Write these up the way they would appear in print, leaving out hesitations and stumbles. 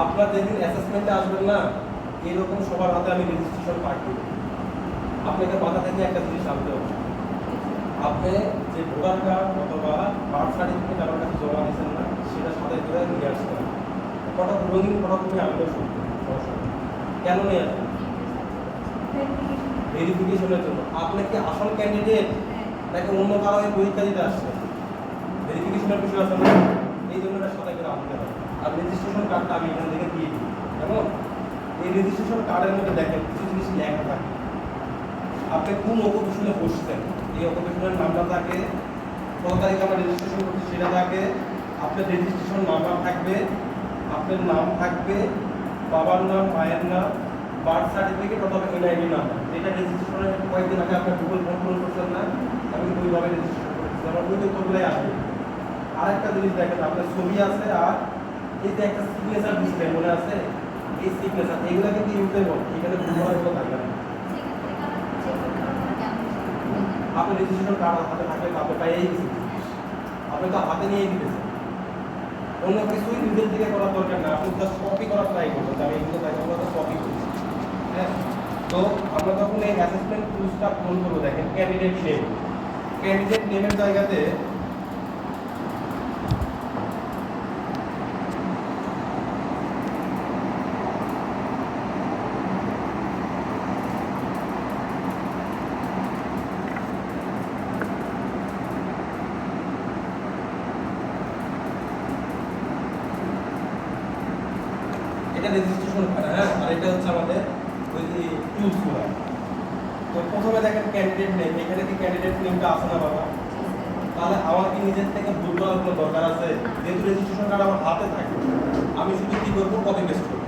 আপনার যেদিন অ্যাসেসমেন্টে আসবেন না, এরকম সবার হাতে আমি রেজিস্ট্রেশন কার্ড দেবো। আপনাকে মাথা থেকে একটা জিনিস আনতে হবে, আপনি যে ভোটার কার্ড অথবা বার্থ সার্টিফিকেট আমার কাছে জমা দিয়েছেন না, সেটা সাথে করে নিয়ে আসতে হবে। হঠাৎ রঙিন ফটোকপি আনলেও সমস্যা নেই। কেন নিয়ে আসবেন? ভেরিফিকেশনের জন্য। আপনি কি আসল ক্যান্ডিডেট নাকি অন্য কারণে পরীক্ষা দিতে আসছেন? ভেরিফিকেশনের বিষয় আছে না, এই জন্য এটা সাথে করে আনতে হবে। আর রেজিস্ট্রেশন কার্ডটা আমি এখান থেকে দিয়ে দিই। এবং এই রেজিস্ট্রেশন কার্ডের মধ্যে দেখেন কিছু জিনিস লেখা থাকে, আপনি কোন অকুপেশনে বসছেন, এই অকুপেশনের নামটা থাকে, কত তারিখে আমরা রেজিস্ট্রেশন করছি সেটা থাকে, আপনার রেজিস্ট্রেশন নাম্বার থাকবে, আপনার নাম থাকবে, বাবার নাম, মায়ের নাম, বার্থ সার্টিফিকেট অথবা এনআইডি নাম্বার। এটা রেজিস্ট্রেশনের কয়েকদিন আগে আপনার গুগল ফর্ম পূরণ করছেন না, আমি ওইভাবে রেজিস্ট্রেশন করেছি, আমার ওই তথ্যগুলোই আসবে। আরেকটা জিনিস দেখেন, আপনার ছবি আছে আর এই যে একটা সিগনেচার দিচ্ছে মনে আছে, এই সিগনেচার এগুলা কিন্তু ইউজেবল, এখানে ভুল হওয়ার কোনো থাকবে না। আপনি রেজিস্ট্রেশন কার্ড হাতে থাকলে আপনি পাইয়েই গেছেন, আপনি তো হাতে নিয়েই দিতেছেন, অন্য কিছুই নিজের দিকে করার দরকার না, আপনি জাস্ট কপি করার ট্রাই করবেন। আমি এগুলো তাই আমরা কপি করছি, হ্যাঁ। তো আমরা তখন এই অ্যাসেসমেন্ট টুলসটা ফোন করবো, দেখেন ক্যান্ডিডেট নেম, ক্যান্ডিডেট নেমের জায়গাতে এটা রেজিস্ট্রেশন করা, হ্যাঁ। আর এটা হচ্ছে আমাদের ওই যে টুলসগুলো। তো প্রথমে দেখেন ক্যান্ডিডেট নেম, এখানে কি ক্যান্ডিডেট নেমটা আছে না বাবা? তাহলে আমার কি নিজের থেকে ভুল করার কোনো দরকার আছে? যেহেতু রেজিস্ট্রেশন কার্ড আমার হাতে থাকে, আমি শুধু কি করবো, কপি পেস্ট করবো।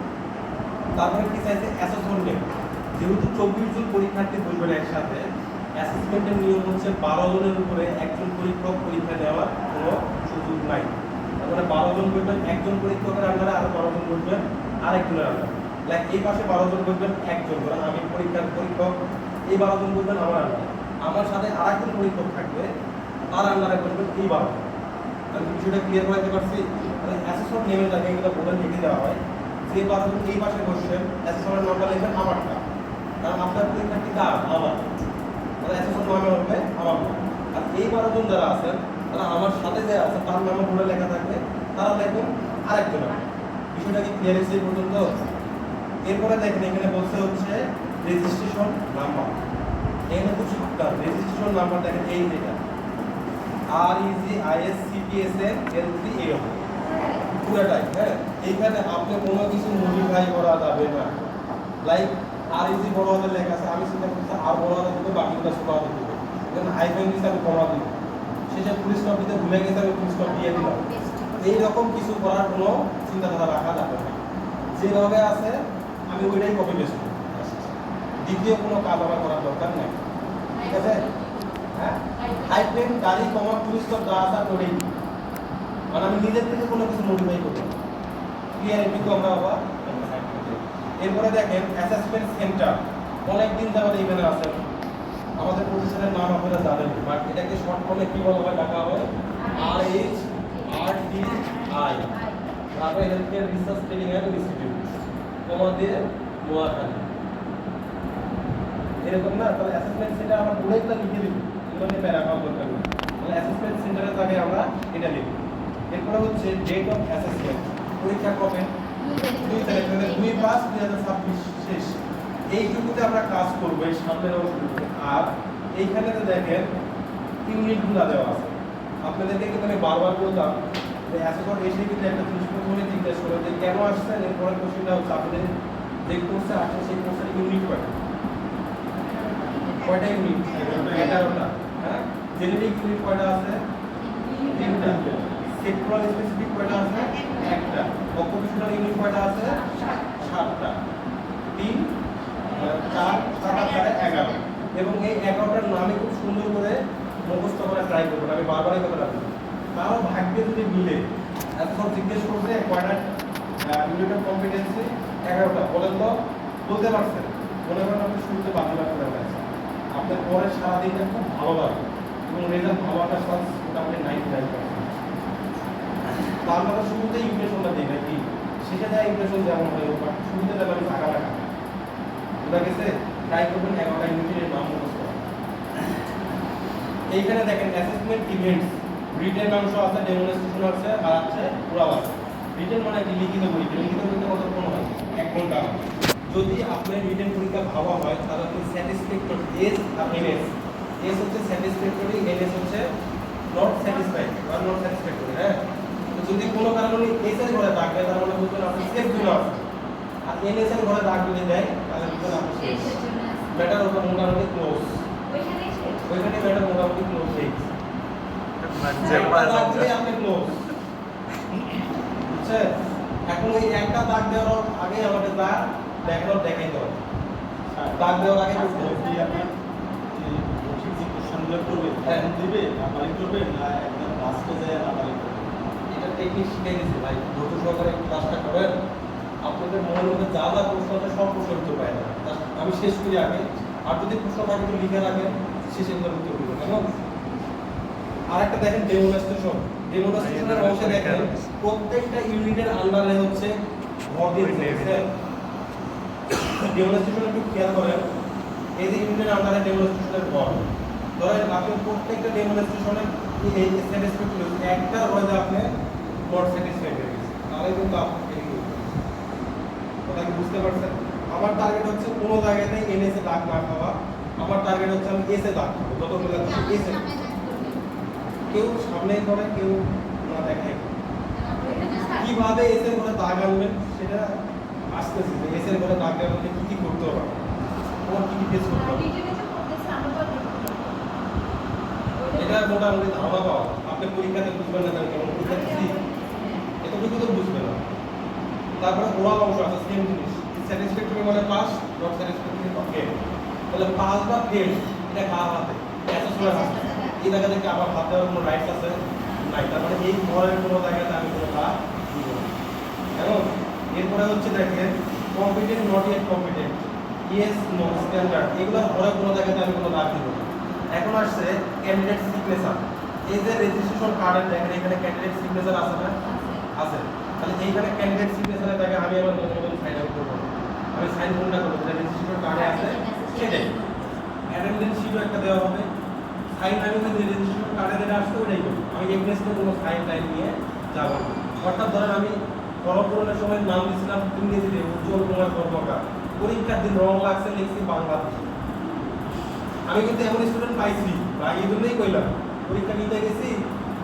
তারপরে কি চাইছে অ্যাসেসমেন্ট নেম, যেহেতু 24 জন পরীক্ষার্থী বসবেন একসাথে, অ্যাসেসমেন্টের নিয়ম হচ্ছে 12 জনের উপরে একজন পরীক্ষক পরীক্ষা দেওয়ার কোনো সুযোগ নাই। তারপরে 12 জন বসবেন একজন পরীক্ষকের আন্ডারে, আরো 12 জন বসবেন আরেকজনের আন্ডারে। লাইক এই পাশে 12 জন বসবেন একজন, ধরেন আমি পরীক্ষার পরীক্ষক, এই 12 জন বসবেন আমার আন্ডারে, আমার সাথে আরেকজন পরীক্ষক থাকবে, তার আন্ডারে বসবেন এই 12 জন। আমি বিষয়টা ক্লিয়ার করতে পারছি? তাহলে অ্যাসেসমেন্ট নেমের জায়গায় এগুলো বোর্ডে লিখে দেওয়া হয়, যে 12 জন এই পাশে বসছেন অ্যাসেসমেন্ট নাম্বার লিখবেন আমারটা, কারণ আপনার পরীক্ষার্থী কার? আমার। তাহলে অ্যাসেসমেন্ট নামে হবে আমার নাম। আর এই 12 জন যারা আছেন তারা আমার সাথে যে আছে তার নামে বোর্ডে লেখা থাকবে, তারা লিখবেন আরেকজন। বিষয়টা কি ক্লিয়ার হয়েছে এই পর্যন্ত? এরপরে দেখেন এখানে বলছে হচ্ছে রেজিস্ট্রেশন নাম্বার, এখানে খুব সাবধান, রেজিস্ট্রেশন নাম্বার দেখেন এই যেটা REGISCPSL3AO পুরোটাই, হ্যাঁ। এইখানে আপনি কোনো কিছু মডিফাই করা যাবে না, লাইক REG বড় হাতে লেখা আছে, আমি চিন্তা করছি আর বড় হাতে দিব, বাকিগুলো ছোট হাতে দিব, এখানে হাইফেন দিতে আমি কমা দিব, শেষে পুলিশ স্টপ দিতে ভুলে গেছে, আমি পুলিশ স্টপ দিয়ে দিলাম। এইরকম কিছু করার কোনো চিন্তাধারা রাখা যাবে না, যেভাবে আছে আমি ওইটাই কপি পেস্ট করব, দ্বিতীয় কোনো কাজ আমার করার দরকার নেই, ঠিক আছে? হ্যাঁ, হাইফেন দাড়ি কমা পুলিশ স্টপ যা আছে ওটাই, মানে আমি নিজের থেকে কোনো কিছু মডিফাই করব না। ক্লিয়ার? কিন্তু আমরা আবার এরপরে দেখেন অ্যাসেসমেন্ট সেন্টার, অনেকদিন যাবত এখানে আছে, আমাদের প্রতিষ্ঠানের নাম আপনারা জানেন, বাট এটাকে শর্ট ফর্মে কি বলা হয়, ডাকা হয় RHRDI, তারপরে health care research training and institute, তোমাদের নোয়াখালী, এরকম না? তাহলে অ্যাসেসমেন্ট সেন্টার আমরা পুরোটা লিখে দিব, এগুলো নিয়ে প্যারাগ্রাফ দরকার নেই। তাহলে অ্যাসেসমেন্ট সেন্টারের জায়গায় আমরা এটা লিখব। এরপরে হচ্ছে ডেট অফ অ্যাসেসমেন্ট, পরীক্ষা কবে? 2 তারিখ, 2/5/2026 শেষ। এইটুকুতে আমরা কাজ করবো, এই সামনের অংশটুকু। আর এইখানেতে দেখেন ইউনিটগুলো দেওয়া আছে, আপনাদেরকে কিন্তু আমি বারবার বললাম যে অ্যাসেসর এসে কিন্তু একটা জিনিস প্রথমে জিজ্ঞেস করে যে কেন আসছেন। এরপরে কোশ্চেনটা হচ্ছে আপনাদের যে কোর্সে আসছেন সেই কোর্সের ইউনিট কয়টা ইউনিট? 11টা, হ্যাঁ। জেনেরিক ইউনিট কয়টা আছে? 3টা। সেক্টরাল স্পেসিফিক কয়টা আছে? 1টা। অকুপেশনাল ইউনিট কয়টা আছে? 7টা। 3 4 7 8 11। এবং এই 11টার নামে খুব সুন্দর করে মুখস্থ করা ট্রাই করবেন, আমি বারবার এই কথাটা বলি। তাও ভাগ্যে যদি মিলে, এতক্ষণ জিজ্ঞেস করছে কয়টা ইউনিট অফ কম্পিটেন্সি? 11টা। বলেন তো, বলতে পারছেন? মনে করেন আপনি শুরুতে বাংলা করে গেছেন, আপনার পরে সারাদিনটা খুব ভালো লাগে এবং রেজাল্ট ভালো আসার চান্স মোটামুটি 99%। তো আমরা শুরুতেই ইমপ্রেশনটা দিই নাকি সেটা দেওয়া ইমপ্রেশন যেমন হয় বাট শুরুতে দেবেন টাকা টাকা বোঝা গেছে। ট্রাই করবেন 11টা ইউনিটের নাম মুখস্থ করা। এইখানে দেখেন অ্যাসেসমেন্ট ইভেন্টস রিটেন অংশ আছে, ডেমনস্ট্রেশন আছে আর আছে ওরাল আছে। রিটেন মানে কি লিখিত পরীক্ষা, লিখিত পরীক্ষা কতক্ষণ হয় 1 ঘন্টা। যদি আপনার রিটেন পরীক্ষা ভাবা হয় তাহলে আপনি স্যাটিসফ্যাক্টরি এস আর এনএস, এস হচ্ছে স্যাটিসফ্যাক্টরি, এনএস হচ্ছে নট স্যাটিসফাইড বা নট স্যাটিসফ্যাক্টরি। হ্যাঁ, তো যদি কোনো কারণে এস এর ঘরে দাগ দেয় তার মানে বুঝবেন আপনি সেফ জোনে আছেন, আর এনএস এর ঘরে দাগ যদি দেয় তাহলে বুঝবেন আপনি সেফ। ব্যাটার ওটা মোটামুটি ক্লোজ, ওইখানে ব্যাটার মোটামুটি ক্লোজ হয়ে গেছে। আপনি ক্লোজ বুঝছেন। এখন ওই একটা দাগ দেওয়ার আগে আমাদের দাগ ব্যাকগ্রাউন্ড দেখাই দেওয়া, দাগ দেওয়ার আগে কি আপনি ঠিক যে কোশ্চেনগুলো করবে এখন দিবে না বাড়ি করবে না একদম লাস্টে যায় না বাড়ি করবে? এটা টেকনিক শিখে গেছি ভাই, ধৈর্য সহকারে ক্লাসটা করেন। আপনাদের মনের মধ্যে যা যা প্রশ্ন আছে সব প্রশ্নের উত্তর পাই না, আমি শেষ করি আগে। আর যদি প্রশ্ন থাকে তো লিখে রাখেন, শেষে এগুলোর উত্তর দিবেন। এবং আরেকটা দেখেন ডেমনস্ট্রেশন, ডেমনস্ট্রেশনের অংশে দেখেন প্রত্যেকটা ইউনিটের আন্ডারে হচ্ছে ঘর দিয়ে দিয়েছে। ডেমনস্ট্রেশন একটু খেয়াল করেন, এই যে ইউনিটের আন্ডারে ডেমনস্ট্রেশনের ঘর, ধরেন আপনি প্রত্যেকটা ডেমনস্ট্রেশনে এই স্যাটিসফ্যাক্টরি একটা রয়ে আপনি নট স্যাটিসফাইড হয়ে গেছে, তাহলে কিন্তু আপনি ফেল করবেন। কথা কি বুঝতে পারছেন? আমার টার্গেট হচ্ছে কোনো জায়গাতে এনএস এ দাগ না খাওয়া, আমার টার্গেট হচ্ছে আমি এস এ দাগ খাবো, যতগুলো এস এ। কেউ সামনে করে কেউ না দেখায়। কিভাবে এস এর ঘরে দাগ আনবেন সেটা আসতেছি, যে এস এর ঘরে দাগ দেওয়ার মধ্যে কি কি করতে হবে, তোমার কি কি ফেস করতে হবে, এটা মোটামুটি ধারণা পাওয়া। আপনি পরীক্ষাতে বুঝবেন না কেমন পরীক্ষা দিচ্ছি, এতটুকু তো বুঝবেন না। তারপরে ওরাল অংশ আছে, সেম জিনিস। স্যাটিসফ্যাক্টরি মানে পাস, নট স্যাটিসফ্যাক্টরি ফেল। তাহলে পাস বা ফেল এটা কার হাতে? অ্যাসেসমেন্ট হাতে। এই জায়গা থেকে আমার হাত দেওয়ার কোনো রাইটস আছে নাই, তার মানে এই ঘরের কোনো জায়গাতে আমি কোনো কাজ দিব না। এবং এরপরে হচ্ছে দেখেন competent, not yet competent, yes no, standard, এগুলোর ঘরে কোনো জায়গাতে আমি কোনো দাগ দিব না। এখন আসছে ক্যান্ডিডেট সিগনেচার। এই যে রেজিস্ট্রেশন কার্ডের দেখেন এখানে ক্যান্ডিডেট সিগনেচার আছে না? আছে। তাহলে এইখানে ক্যান্ডিডেট সিগনেচারের জায়গায় আমি আমার মতো মতো সাইন আউট করব। আমি সাইন কোনটা করব? যেটা রেজিস্ট্রেশন কার্ডে আছে সেটাই। অ্যাটেন্ডেন্স শিটও একটা দেওয়া হবে। সাইন আমি যে রেজিস্ট্রেশন কার্ডে যেটা আসছে ওটাই করব। আমি এগনেস্টে কোনো সাইন টাইন নিয়ে যাব না। অর্থাৎ ধরেন আমি ফর্ম সময় নাম দিয়েছিলাম ইংরেজিতে উজ্জ্বল কুমার কর্মকার, পরীক্ষার দিন রং লাগছে লিখছি বাংলাদেশ। আমি কিন্তু এমন স্টুডেন্ট পাইছি বা এই জন্যই কইলাম, পরীক্ষা দিতে গেছি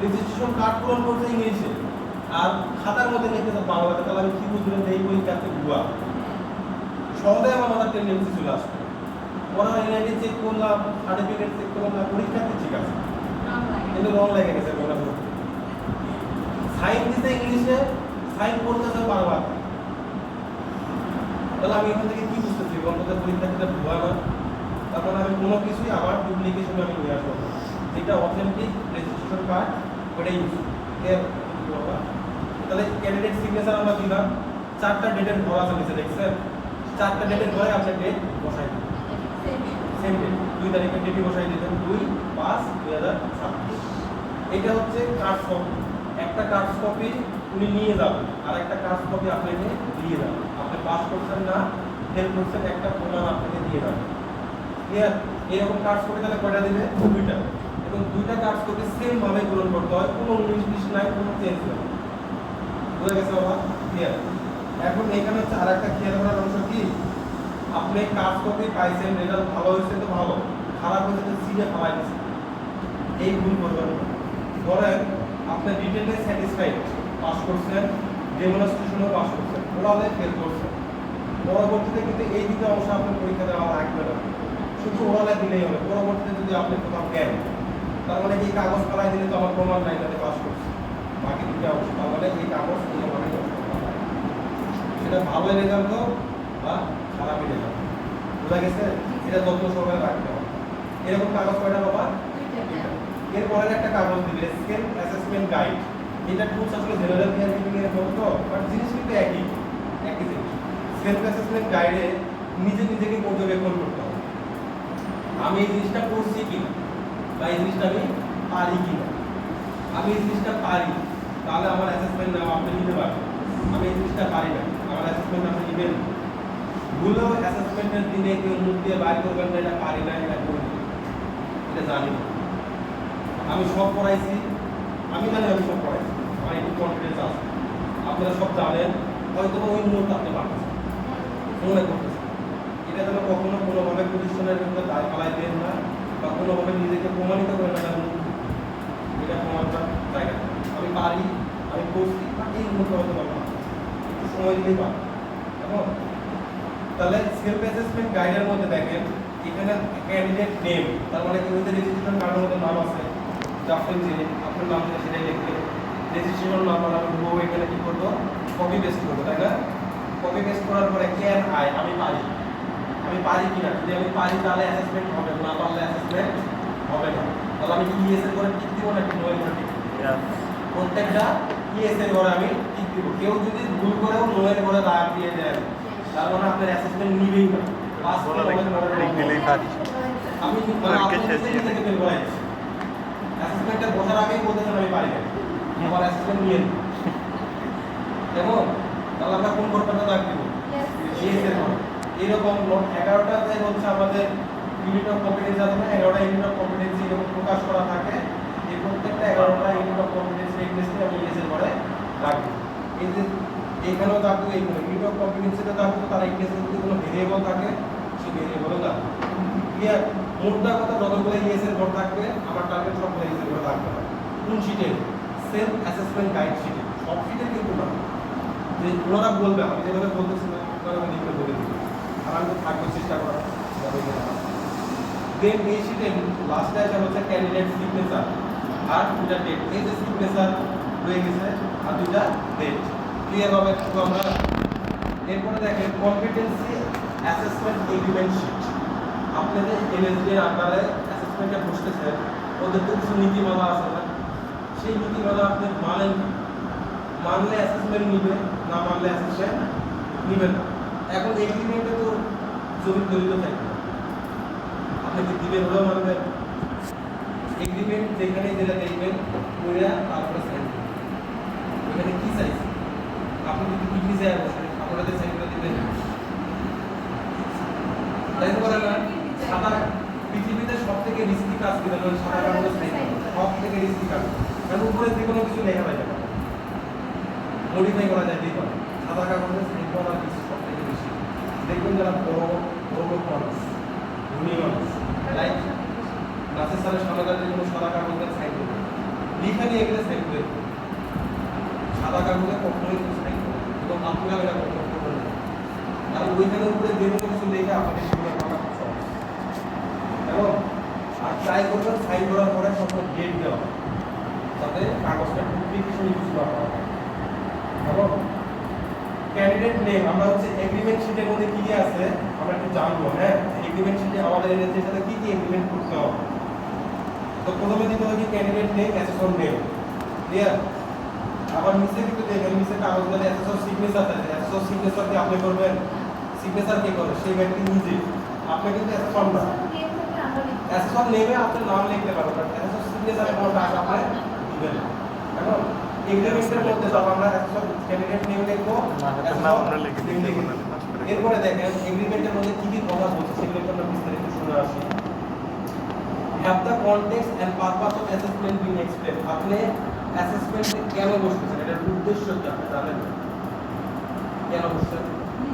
রেজিস্ট্রেশন কার্ড পূরণ করতে ইংলিশে আর খাতার মধ্যে লিখতেছে বাংলাতে, তাহলে আমি কি বুঝলেন এই পরীক্ষাতে ভুয়া? সহজে আমার মাথার টেন্ডেন্সি চলে আসবে। পরে এনআইডি চেক করলাম, সার্টিফিকেট চেক করলাম, পরীক্ষাতে ঠিক আছে কিন্তু রং লেগে গেছে মনে করতে। সাইন দিতে ইংলিশে, সাইন করতেছে বাংলাতে, তাহলে আমি এখান থেকে কি বুঝতেছি বন্ধুদের পরীক্ষা দিতে ভুয়া না? তারপর আমি কোনো কিছুই আমার ডুপ্লিকেশন আমি নিয়ে আসবো, যেটা অথেন্টিক রেজিস্ট্রেশন কার্ড ওটাই ইউজ করবো। তাহলে ক্যান্ডিডেট সিগনেচার আমরা দিলাম, 4টা ডেটের ঘর আছে নিচে দেখছেন, 4টা ডেটের ঘরে আপনি ডেট বসাই দিবেন, সেম ডেট 2 তারিখের ডেটই বসাই দিবেন, 2/5/2026। এটা হচ্ছে কার্ড কপি। একটা কার্ড কপি উনি নিয়ে যাবেন আর একটা কার্ড কপি আপনাকে দিয়ে যাবেন। আপনি পাস করছেন না ফেল করছেন একটা প্রমাণ আপনাকে দিয়ে যাবেন। ক্লিয়ার? এরকম কার্ড কপি তাহলে কয়টা দিবে? 2টা। এবং 2টা কার্ড কপি সেম ভাবে পূরণ করতে হয়, কোনো 19-20 নাই, কোনো চেঞ্জ নাই। বুঝা গেছে বাবা? ক্লিয়ার? এখন এখানে হচ্ছে আরেকটা খেয়াল করার অংশ কি, আপনি কার্ড কপি পাইছেন, রেজাল্ট ভালো হয়েছে তো ভালো, খারাপ হয়েছে তো সিডে ফালাই দিচ্ছেন, এই ভুল করবেন না। ধরেন আপনি রিটেনে স্যাটিসফাইড, পাস করছেন, ডেমনস্ট্রেশনেও পাস করছেন, ওরালে ফেল করছেন, পরবর্তীতে কিন্তু এই দুটো অংশ আপনার পরীক্ষা দেওয়া লাগবে না, শুধু ওরালে দিলেই হবে। পরবর্তীতে যদি আপনি কোথাও জ্ঞান, তার মানে এই কাগজ ফেলাই দিলে তো আমার প্রমাণ নাই তাতে পাস করছে, বাকি দুটো অংশ, তার মানে এই কাগজ কোনোভাবে নষ্ট করা যায় না। সেটা ভালো রেজাল্ট হোক বা খারাপই রেজাল্ট, বোঝা গেছে? এটা যত্ন সহকারে রাখতে হবে। এরকম কাগজ কয়টা বাবা? এরপরের একটা কাগজ দিবে স্কেল অ্যাসেসমেন্ট গাইড। এটা টুলস আসলে জেনারেল থিওরি এর মতো, বাট জিনিস কিন্তু একই জিনিস। সেলফ অ্যাসেসমেন্ট গাইডে নিজে নিজেকে পর্যবেক্ষণ করতে হবে, আমি এই জিনিসটা করছি কিনা বা এই জিনিসটা আমি পারি কিনা। আমি এই জিনিসটা পারি তাহলে আমার অ্যাসেসমেন্ট নাও আপনি নিতে পারবেন। আমি এই জিনিসটা পারি না, আমার অ্যাসেসমেন্ট আপনি নেবেন, ভুলেও অ্যাসেসমেন্টের দিনে কেউ মুখ দিয়ে বাইর করবেন না এটা পারি না, এটা করি না, এটা জানি না। আমি সব পড়াইছি, আমি জানি আমি সব পড়াইছি, আমার একটু কনফিডেন্স আছে। আপনারা সব জানেন, হয়তো ওই মুহূর্তে আপনি পারতেছেন, মনে করতেছেন। এটা যেন কখনো কোনোভাবে প্রতিষ্ঠানের মধ্যে দায় পালাই দেন না, বা কোনোভাবে নিজেকে প্রমাণিত করেন না, এটা প্রমাণ করার জায়গা না। আমি পারি, আমি করছি, এই মুহূর্তে হয়তো পারবো, একটু সময় দিলেই পারবো। কেমন? তাহলে সেলফ অ্যাসেসমেন্ট গাইডের মধ্যে দেখেন এখানে ক্যান্ডিডেট নেম, তার মানে কি ওদের রেজিস্ট্রেশন কার্ডের মধ্যে নাম আছে, জাফরিন যে আপনার নাম যেটা সেটাই লিখবে, রেজিস্ট্রেশন নাম্বার আমি দেবো, এখানে কি করবো কপি পেস্ট করবো, তাই না? কপি পেস্ট করার পরে ক্যান আই, আমি পারি কিনা, যদি আমি পারি তাহলে অ্যাসেসমেন্ট হবে, না পারলে অ্যাসেসমেন্ট হবে না। তাহলে আমি ইএস এর করে টিক দিব নাকি নো এর করে টিক দিব? প্রত্যেকটা ইএস এর করে আমি টিক দিব। কেউ যদি ভুল করেও নো এর করে দাগ দিয়ে দেন তার মানে আপনার অ্যাসেসমেন্ট নিবেই না, পাস করে হবে না। আমি নিজেকে ফেল করাই অ্যাসেসমেন্টে বসার আগেই বলতেছেন আমি পারি না, আমার অ্যাসেসমেন্ট নিয়ে নিন। কেমন? তাহলে আমরা কোন ঘটনাটা দাগ দিব? ইএস এর করে। এরকম 11টাতে হচ্ছে আমাদের ইউনিট অফ কম্পিটেন্স আছে না, 11টা ইউনিট অফ কম্পিটেন্স এরকম প্রকাশ করা থাকে। এই প্রত্যেকটা 11টা ইউনিট অফ কম্পিটেন্স রিকোয়েস্টে আমি ইএস এর করে রাখবো। এই যে এখানেও থাকবে, এইখানে ইউনিট অফ কম্পিটেন্সিতে থাকবে, তার ইংলিশে যদি কোনো ভেরিয়েবল থাকে সেই ভেরিয়েবলও থাকবে। ক্লিয়ার? মোটটা কথা যতগুলো ইএস এর ঘর থাকবে আমার টার্গেট সবগুলো ইএস এর ঘর থাকবে না। কোন শিটে? সেলফ অ্যাসেসমেন্ট গাইড শিটে। সব শিটে কিন্তু না, যে ওনারা বলবে, আমি যেভাবে বলতেছি না ওনারা আমি লিখে বলে দিই, আর আমি তো থাকবো চেষ্টা করা যাবে কিনা। দেন এই শিটে লাস্টে আসা হচ্ছে ক্যান্ডিডেট সিগনেচার আর দুটা ডেট। এই যে সিগনেচার হয়ে গেছে আর দুটা ডেট, ক্লিয়ার হবে তো আমরা। এরপরে দেখেন কম্পিটেন্সি অ্যাসেসমেন্ট এগ্রিমেন্ট শিট। আপনাদের এমএসডি এর আন্ডারে অ্যাসেসমেন্টে বসতেছেন, ওদের তো কিছু নীতিমালা আছে না, সেই নীতিমালা আপনি মানেন, মানলে অ্যাসেসমেন্ট নিবে, না মানলে অ্যাসেসমেন্ট নিবে না। এখন এগ্রিমেন্টে তো জমি দলিত থাকবে, আপনি কি দিবেন হলেও মানবেন? এগ্রিমেন্ট যেখানে যেটা দেখবেন ওইটা তারপরে সাইন করবেন। ওইখানে কি চাইছে, আপনি যদি কি চাই বসেন আপনাদের সাইন করে দিবেন, তাই তো বলে না? সাদা পৃথিবীতে সব থেকে রিস্কি কাজ কি জানেন? সাদা কাগজে সাইন করা সব থেকে রিস্কি কাজ, কারণ উপরে যে কোনো কিছু লেখা যায়, মডিফাই করা যায়, দিতে সাদা কাগজে সাইন করা কিছু সব থেকে বেশি। দেখবেন যারা বড় বড় মানুষ, ধনী মানুষ, লাইক নাসির স্যারের সামনে দাঁড়িয়ে কোনো সাদা কাগজে সাইন করবে, লিখে নিয়ে গেলে সাইন করে সাদা কাগজে কখনোই কিছু সাইন করবে, এবং আপনারা এটা কখনো করবেন না, কারণ ওইখানের উপরে যে কোনো কিছু লেখে আপনাদের সেগুলো করা খুব সহজ। এবং আর ট্রাই করবেন সাইন করার পরে সকল ডেট দেওয়া, যাতে কাগজটা ডুপ্লিকেশন ইউজ করা হয়। এবং ক্যান্ডিডেট নেম, আমরা হচ্ছে এগ্রিমেন্ট শিটের মধ্যে কি কি আছে আমরা একটু জানবো। হ্যাঁ, এগ্রিমেন্ট শিটে আমাদের এনএসএর সাথে কি কি এগ্রিমেন্ট করতে হবে। তো প্রথমে দিতে হবে কি candidate name, assessor name, clear? আবার নিচে কিন্তু দেখেন নিচে কাগজগুলোতে অ্যাসেসর সিগনেচার আছে, অ্যাসেসর সিগনেচার কি আপনি করবেন? সিগনেচার কে করে? সেই ব্যক্তি নিজে, আপনি কিন্তু অ্যাসেসর না। অ্যাসেসর নেমে আপনি নাম লিখতে পারবেন, অ্যাসেসর সিগনেচারে কোনো টাকা আপনি দিবেন না। এখন এগ্রিমেন্টের মধ্যে সব আমরা অ্যাসেসর ক্যান্ডিডেট নেম লিখবো, এরপরে দেখেন এগ্রিমেন্টের মধ্যে কি কি কথা বলছে সেগুলো আমরা বিস্তারিত শুনে আসি। Have the context and purpose of assessment been explain. আপনি অ্যাসেসমেন্টে কেন বসতেছেন, এটার উদ্দেশ্য কি আপনি জানেন? কেন বসছেন?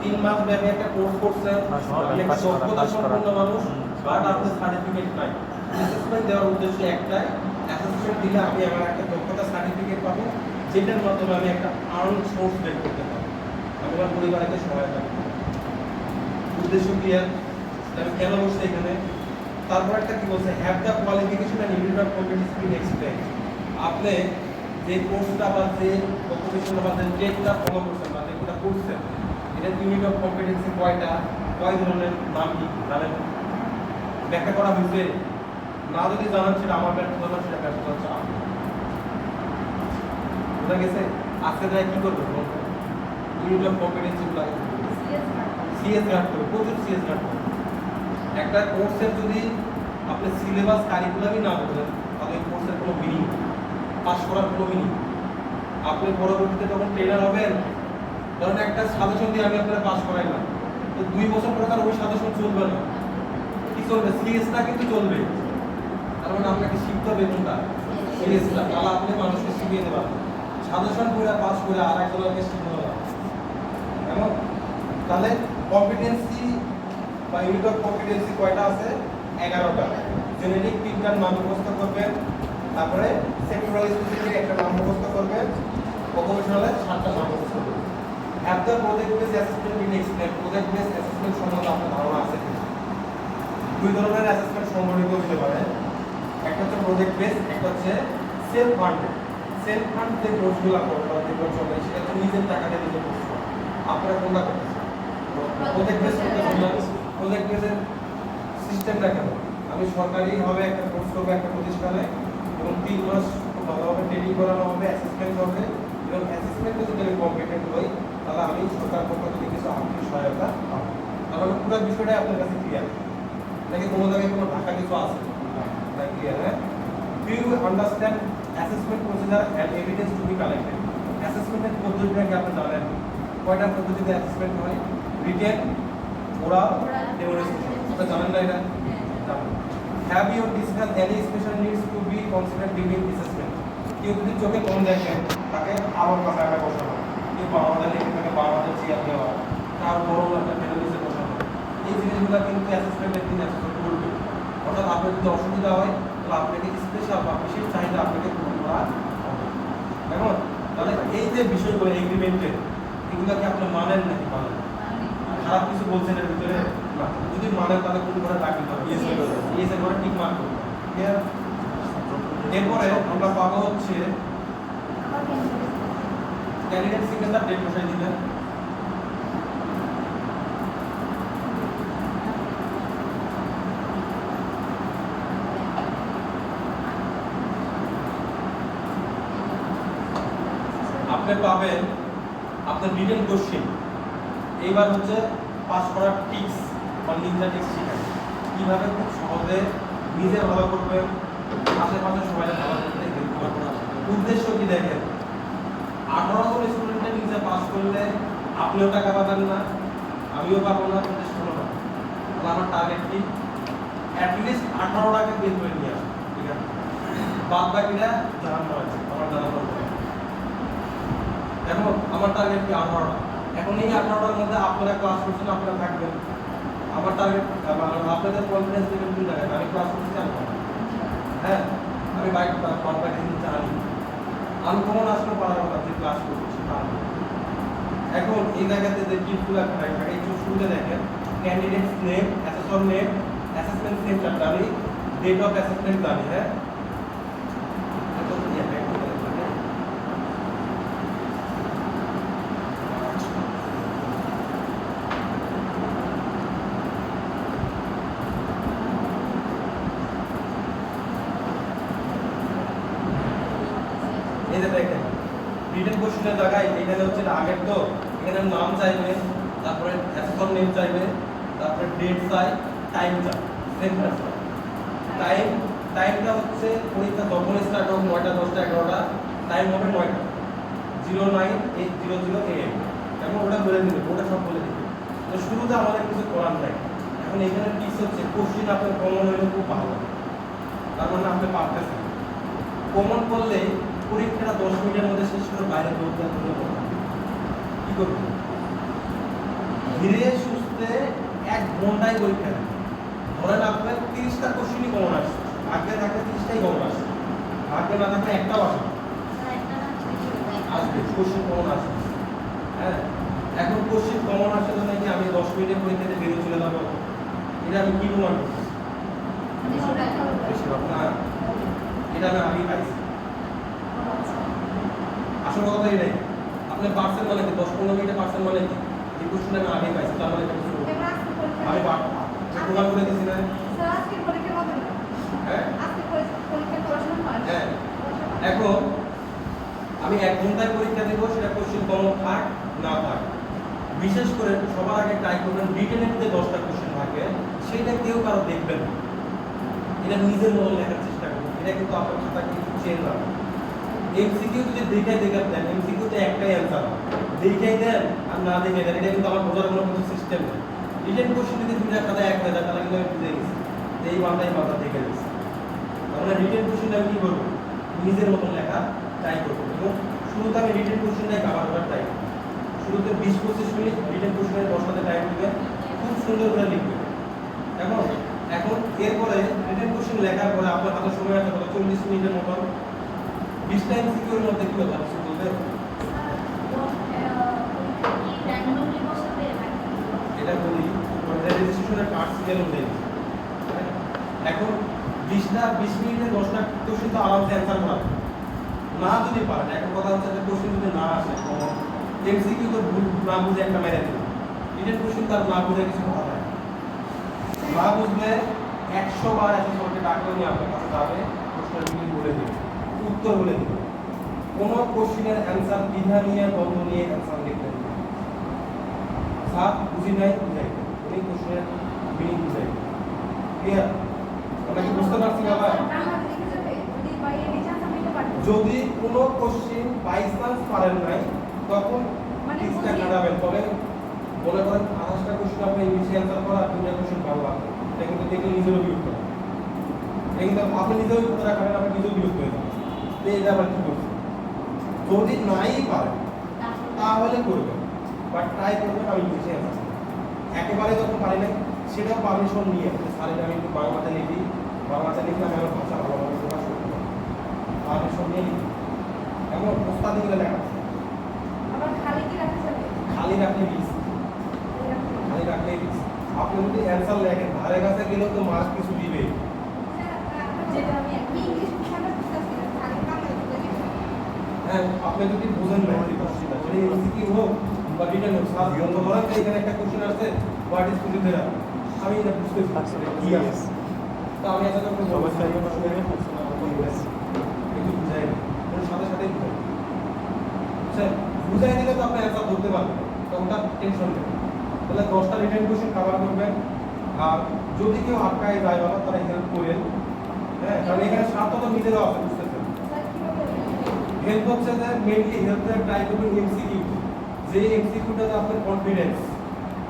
3 মাস ব্যাপী একটা কোর্স করছেন, আপনি একটা যোগ্যতা সম্পন্ন মানুষ, বাট আপনার সার্টিফিকেট নাই। অ্যাসেসমেন্ট দেওয়ার উদ্দেশ্য একটাই, অ্যাসেসমেন্ট দিলে আমি আমার একটা যোগ্যতা সার্টিফিকেট পাবো, যেটার মাধ্যমে আমি একটা আর্ন সোর্স বের করতে পারবো, আমি আমার পরিবারকে সহায়তা করব। উদ্দেশ্য ক্লিয়ার? আমি কেন বসছি এখানে? তারপর একটা কি বলছে, have the qualification and unit of competence been explain. আপনি যে কোর্সটা বা যে অকুপেশনটা বা যে ট্রেডটা ফলো করছেন বা যেটা করছেন, এটা ইউনিট অফ কম্পিটেন্সি কয়টা, কয় ধরনের, নাম কি জানেন? ব্যাখ্যা করা হয়েছে? না যদি জানান সেটা আমার ব্যর্থতা না, সেটা ব্যর্থতা হচ্ছে আপনার। বোঝা গেছে? আজকে যাই কি করবো, ইউনিট অফ কম্পিটেন্সি গুলো সিএস গার্ড করবে, প্রচুর সিএস গার্ড করবে। একটা কোর্সের যদি আপনি সিলেবাস কারিকুলামই না বলেন তাহলে এই কোর্সের কোনো মিনিং, পাস করার কোনো মিনিং। আপনি পরবর্তীতে যখন ট্রেনার হবেন ধরেন একটা সাজেশন দিয়ে আমি আপনারা পাস করাইলাম, তো 2 বছর পরে তার ওই সাজেশন চলবে না, কি চলবে? সিরিয়াসটা কিন্তু চলবে। তার মানে আপনাকে শিখতে হবে কোনটা সিরিয়াসটা, তাহলে আপনি মানুষকে শিখিয়ে দেবেন। সাজেশন করে পাস করে আর একজনকে শিখানো না কেমন? তাহলে কম্পিটেন্সি বা ইউনিট অফ কম্পিটেন্সি কয়টা আছে? 11টা। জেনেরিক 3টার নাম মুখস্থ করবেন, তারপরে সেক্টরাল স্পেসিফিক একটা নাম মুখস্থ করবেন, প্রপোর্শনালে 7টা নাম মুখস্থ করবেন। Have the project base assessment in explain. Project base assessment সম্বন্ধে আপনার ধারণা আছে কি? দুই ধরনের অ্যাসেসমেন্ট সংগঠিত হতে পারে, একটা হচ্ছে প্রজেক্ট বেস, একটা হচ্ছে সেলফ ফান্ডেড। সেলফ ফান্ড যে কোর্সগুলো করবেন যে কোর্স হবে সেটা হচ্ছে নিজের টাকা দিয়ে নিজে কোর্স করা। আপনারা কোনটা করতেছেন? প্রজেক্ট বেস করতেছেন না? প্রজেক্ট বেসের সিস্টেমটা কেমন? আমি সরকারিভাবে একটা কোর্স করবো একটা প্রতিষ্ঠানে, এবং 3 মাস খুব ভালোভাবে ট্রেনিং করানো হবে, অ্যাসেসমেন্ট হবে, এবং অ্যাসেসমেন্টে যদি আমি কম্পিটেন্ট হই তাহলে আমি সরকার পক্ষ থেকে কিছু আর্থিক সহায়তা পাবো। তাহলে পুরো বিষয়টাই আপনার কাছে ক্লিয়ার নাকি কোনো জায়গায় কোনো ঢাকা কিছু আছে? না, ক্লিয়ার। হ্যাঁ, do you understand assessment procedure and evidence to be collected? অ্যাসেসমেন্টের পদ্ধতিটা কি আপনি জানেন? কয়টা পদ্ধতিতে অ্যাসেসমেন্ট হয়? Written, oral, demonstration. আপনি জানেন না এটা? Have you discuss any special needs to be consider during assessment? কেউ যদি চোখে কম দেখেন তাকে আবার পাশে বসানো, কেউ বাংলাদেশ লিখে থাকে বাংলাদেশ চেয়ার দেওয়া, তার বড় একটা ফেলোনিসে বসানো, এই জিনিসগুলো কিন্তু অ্যাসেসমেন্টের দিন অ্যাসেসমেন্ট করবে। অর্থাৎ আপনার যদি অসুবিধা হয় তাহলে আপনাকে স্পেশাল বা বিশেষ চাহিদা আপনাকে পূরণ করা হবে। এখন তাহলে এই যে বিষয়গুলো এগ্রিমেন্টের, এগুলো কি আপনি মানেন নাকি মানেন? খারাপ কিছু বলছেন এর ভিতরে না? যদি মানেন তাহলে কোন ঘরে ডাকি হবে? ইয়েস এর ঘরে টিক মার্ক করবেন। ক্লিয়ার? এরপরে আমরা পাবো হচ্ছে ক্যান্ডিডেট সিগনেচার, ডেট বসাই দিবেন। আপনি পাবেন আপনার রিটেন কোশ্চেন। এইবার হচ্ছে পাস করার টিপস বা নিনজা টিপস শেখায় কিভাবে খুব সহজে নিজে ভালো করবেন, আশেপাশে সবাই ভালো করতে হেল্প করবেন। উদ্দেশ্য কি দেখেন, 18 জন স্টুডেন্টের নিচে পাস করলে আপনিও টাকা পাবেন না, আমিও পাবো না, প্রতিষ্ঠানও পাবো। তাহলে আমার টার্গেট কি? অ্যাটলিস্ট 18টাকে বের করে নিয়ে আসা। ঠিক আছে, বাদ বাকিটা জানানো আছে আমার জানা দরকার। এখন আমার টার্গেট কি? 18টা। এখন এই 18টার মধ্যে আপনারা ক্লাস করছেন, আপনারা থাকবেন। আমার টার্গেট আপনাদের কনফিডেন্স লেভেল কোন জায়গায়? আমি ক্লাস করছি জানবো, হ্যাঁ, আমি বাইক বাকি জানি, আমি কমন আসলে পারার কথা যে ক্লাস করছি পারবো। এখন এই জায়গাতে যে টিপসগুলো থাকে এই শুরুতে দেখেন candidates name, assessor name, assessment centre জানি, ডেট অফ অ্যাসেসমেন্ট জানি। হ্যাঁ, এই যে দেখেন রিটেন কোশ্চেনের জায়গায় এখানে হচ্ছে আগের, তো এখানে নাম চাইবে, তারপরে অ্যাসেসর নেম চাইবে, তারপরে ডেট চাই, টাইম চাই, সেন্টার চাই। টাইমটা হচ্ছে পরীক্ষা যখন স্টার্ট হোক 9টা 10টা 11টা, টাইম হবে 9টা 09:00 AM। এখন ওটা বলে দিবে, ওটা সব বলে দিবে। তো শুরুতে আমাদের কিছু করার নাই। এখন এখানে টিপস হচ্ছে কোশ্চেন আপনার কমন হইলে খুব ভালো, তার মানে আপনি পারতেছেন। কমন করলে পরীক্ষাটা 10 মিনিটের মধ্যে শেষ করে বাইরে দৌড়তে কি করবেন? ধীরে সুস্থে 1 ঘন্টায় পরীক্ষা দেন। ধরেন আপনার 30টা কোশ্চেনই কমন আসছে, ভাগ্যে থাকলে 30টাই কমন আসছে, ভাগ্যে না থাকলে একটাও আসবে, আসবে কোশ্চেন কমন আসবে। হ্যাঁ, এখন কোশ্চেন কমন আসে তো নাকি আমি 10 মিনিটের পরীক্ষাতে বেরিয়ে চলে যাবো, এটা আমি কি প্রমাণ করছি? না, এটা আমি পাইছি। আসল কথা এটাই। আপনি পার্সেন্ট মানে কি 10-15 মিনিটে পার্সেন্ট মানে কি? এই কোশ্চেন আমি আগে পাইছি, তার মানে কিছু আমি প্রমাণ করে দিছি না? হ্যাঁ, হ্যাঁ। এখন আমি 1 ঘন্টায় পরীক্ষা দেবো, সেটা কোশ্চেন কমন থাক না থাক। বিশেষ করে সবার আগে ট্রাই করবেন রিটেনের যে 10টা কোশ্চেন থাকে সেটা কেউ কারো দেখবেন না, এটা নিজের মতো লেখার চেষ্টা করুন। এটা কিন্তু আপনার খাতা কিছু চেঞ্জ হবে। এমসিকিউ যদি দেখে দেন, এমসিকিউতে একটাই অ্যান্সার হবে, দেখেই দেন আর না দেখে দেন, এটা কিন্তু আমার বোঝার কোনো কিছু সিস্টেম নেই। রিটেন কোশ্চেন যদি 2 টাকা দেয় 1 হয়ে যায় তাহলে কিন্তু আমি বুঝে গেছি যে এই মানটাই মাথা দেখে গেছি। তাহলে রিটেন কোশ্চেন আমি কি করবো, নিজের মতন লেখা ট্রাই করবো এবং শুরুতে আমি রিটেন কোশ্চেনটাই কভার করার ট্রাই করবো। শুরুতে 20-25 মিনিট রিটেন কোশ্চেনের বসাতে টাইম দিবে, খুব সুন্দর করে লিখবে। এখন এরপরে রিটেন কোশ্চেন লেখার পরে আপনার হাতে সময় আছে কত, 40 মিনিটের মতন। 20 টাইম সিকিউর মধ্যে কি কথা কিছু বলতে, এটা বলি রেজিস্ট্রেশনের কার্ড সিরিয়াল অনুযায়ী। এখন 20 মিনিটে 10টা কোশ্চেন তো আরামসে অ্যান্সার করা যাবে। না যদি পারেন, এখন কথা হচ্ছে যে কোশ্চেন যদি না আসে, এমসিকিউ তো ভুল না বুঝে একটা মেরে দিল, রিটেন কোশ্চেন তার না বুঝে কিছু কথা হয় না, বুঝলে 100 বার এত সরকে ডাকলে নিয়ে আপনার কাছে যাবে, প্রশ্নগুলি বলে দেবে, উত্তর বলে দেবে। কোনো কোশ্চেনের অ্যান্সার দ্বিধা নিয়ে দ্বন্দ্ব নিয়ে অ্যান্সার লিখবেন না। সাত বুঝি নাই বুঝাই, উনি কোশ্চেনের মিনিং বুঝাই। ক্লিয়ার? আমরা কি বুঝতে পারছি বাবা? যদি কোনো কোশ্চেন বাই চান্স পারেন নাই তখন টিক্সটা কাটাবেন। তবে মনে করেন 28টা কোশ্চেন আপনি ইংলিশে অ্যান্সার করা, 2টা কোশ্চেন বাংলা, এটা কিন্তু দেখলে নিজেরও বিরক্ত হয়। এটা কিন্তু আপনি নিজেও বিরক্ত রাখবেন, আপনি নিজেও বিরক্ত হয়ে যাবেন। তো এটা আবার কি করছেন, যদি নাই পারেন তাহলে করবেন, বাট ট্রাই করবেন আমি ইংলিশে অ্যান্সার। একেবারে যখন পারি নাই সেটাও পারমিশন নিয়ে স্যারের আমি একটু বাংলাতে লিখি, বাংলাতে লিখলে আমি আমার ভাষা ভালোভাবে প্রকাশ করতে পারি, পারমিশন নিয়ে লিখি। এখন ওস্তাদি করে লেখা খালি রাখলে মিস, খালি রাখলে মিস। আপনি যদি অ্যান্সার লেখেন ধারে কাছে গেলেও তো মার্ক কিছু দিবে। হ্যাঁ, আপনি যদি বুঝেন না যদি এমসিকিউ হোক বা রিটেন হোক, স্যার বন্ধ করেন যে এখানে একটা কোশ্চেন আছে, হোয়াট ইজ কুজিদেরা, আমি এটা বুঝতে পারছি কি আছে। তো আমি আসলে আপনাকে বলবো স্যার এই প্রশ্নে একটু বুঝাই না, ওর সাথে সাথে বুঝাই। স্যার বুঝাই দিলে তো আপনি অ্যান্সার ধরতে পারবেন, তো ওটা টেনশন নেই। তাহলে 10টা রিটেন কোশ্চেন কভার করবেন। আর যদি কেউ আটকায় যায় বাবা তারা হেল্প করেন, হ্যাঁ, কারণ এখানে স্বার্থ তো নিজেরও আছে, বুঝতেছেন। হেল্প হচ্ছে যে মেইনলি হেল্প ট্রাই করবেন এমসিকিউ, যে এমসিকিউটাতে আপনার কনফিডেন্স,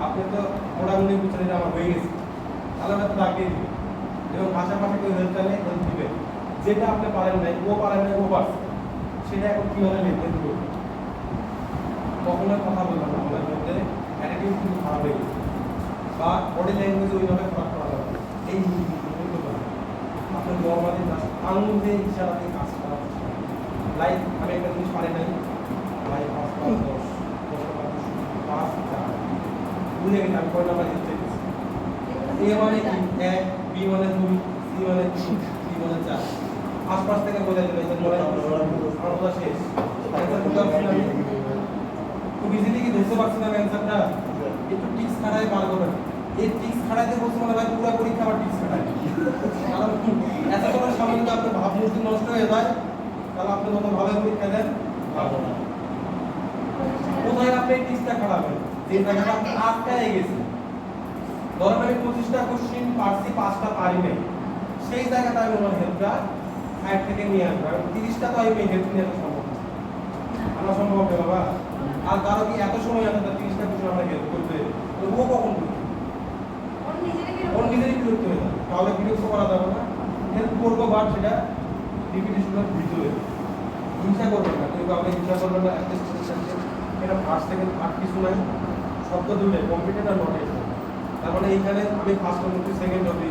আপনি তো মোটামুটি বুঝছেন এটা আমার হয়ে গেছে, তাহলে আপনি দাগিয়ে দিবেন এবং পাশাপাশি কেউ হেল্প চাইলে হেল্প দিবেন। যেটা আপনি পারেন নাই, ও পারেন নাই, ও পারছে, সেটা এখন কীভাবে মেনটেন করবেন। কখনোই কথা বলবেন না, মনের মধ্যে অ্যাটিটিউড কিন্তু খারাপ হয়ে গেছে বা বডি ল্যাঙ্গুয়েজ ওইভাবে খারাপ করা যাবে না। এই আপনি নর্মালি জাস্ট আঙুল দিয়ে ইশারা দিয়ে কাজ করা লাইক আমি একটা জিনিস পারি নাই, লাইক 5 ভুলে গেছি আমি কয় নাম্বার দিতে গেছি। এ মানে কি 1, বি মানে 2, সি মানে 3, ডি মানে 4, আশপাশ থেকে বলে দেবে যে মনে আমরা শেষ। আমি খুব ইজিলি কি ধরতে পারছি না অ্যান্সারটা, একটু টিক্স খাড়ায় পার করবেন। এই টিক্স খাড়াইতে বলছে মানে ভাই পুরো পরীক্ষা আবার টিক্স খাড়ায়, কারণ এত বড় সামনে যদি আপনার ভাবমূর্তি নষ্ট হয়ে যায় তাহলে আপনি যত ভালো পরীক্ষা দেন পাবো না। কোথায় আপনি এই টিক্সটা খাড়াবেন, যে জায়গাটা আপনি আটকায় গেছে। ধরেন আমি 25টা কোশ্চেন পারছি, 5টা পারি নাই, সেই জায়গাটা আমি আমার হেল্পটা সাইড থেকে নিয়ে আসবো। কারণ 30টা তো আমি হেল্প নিয়ে আসা সম্ভব না, আমার সম্ভব হবে বাবা। আর কারো কি এত সময় আছে 30টা কোশ্চেন আমরা হেল্প করবে, ও কখন করবে, ওর নিজেরই বিরক্ত হয়ে যাবে, তাহলে বিরক্ত করা যাবে না। হেল্প করবো বাট সেটা রিপিটেশনের ভিতরে হিংসা করবেন না, কিন্তু আপনি হিংসা করবেন না। এটা ফার্স্ট সেকেন্ড থার্ড কিছু নাই, শব্দ দুটোই কম্পিউটার আর নট। তার মানে এইখানে আমি ফার্স্ট হবি, সেকেন্ড হবি,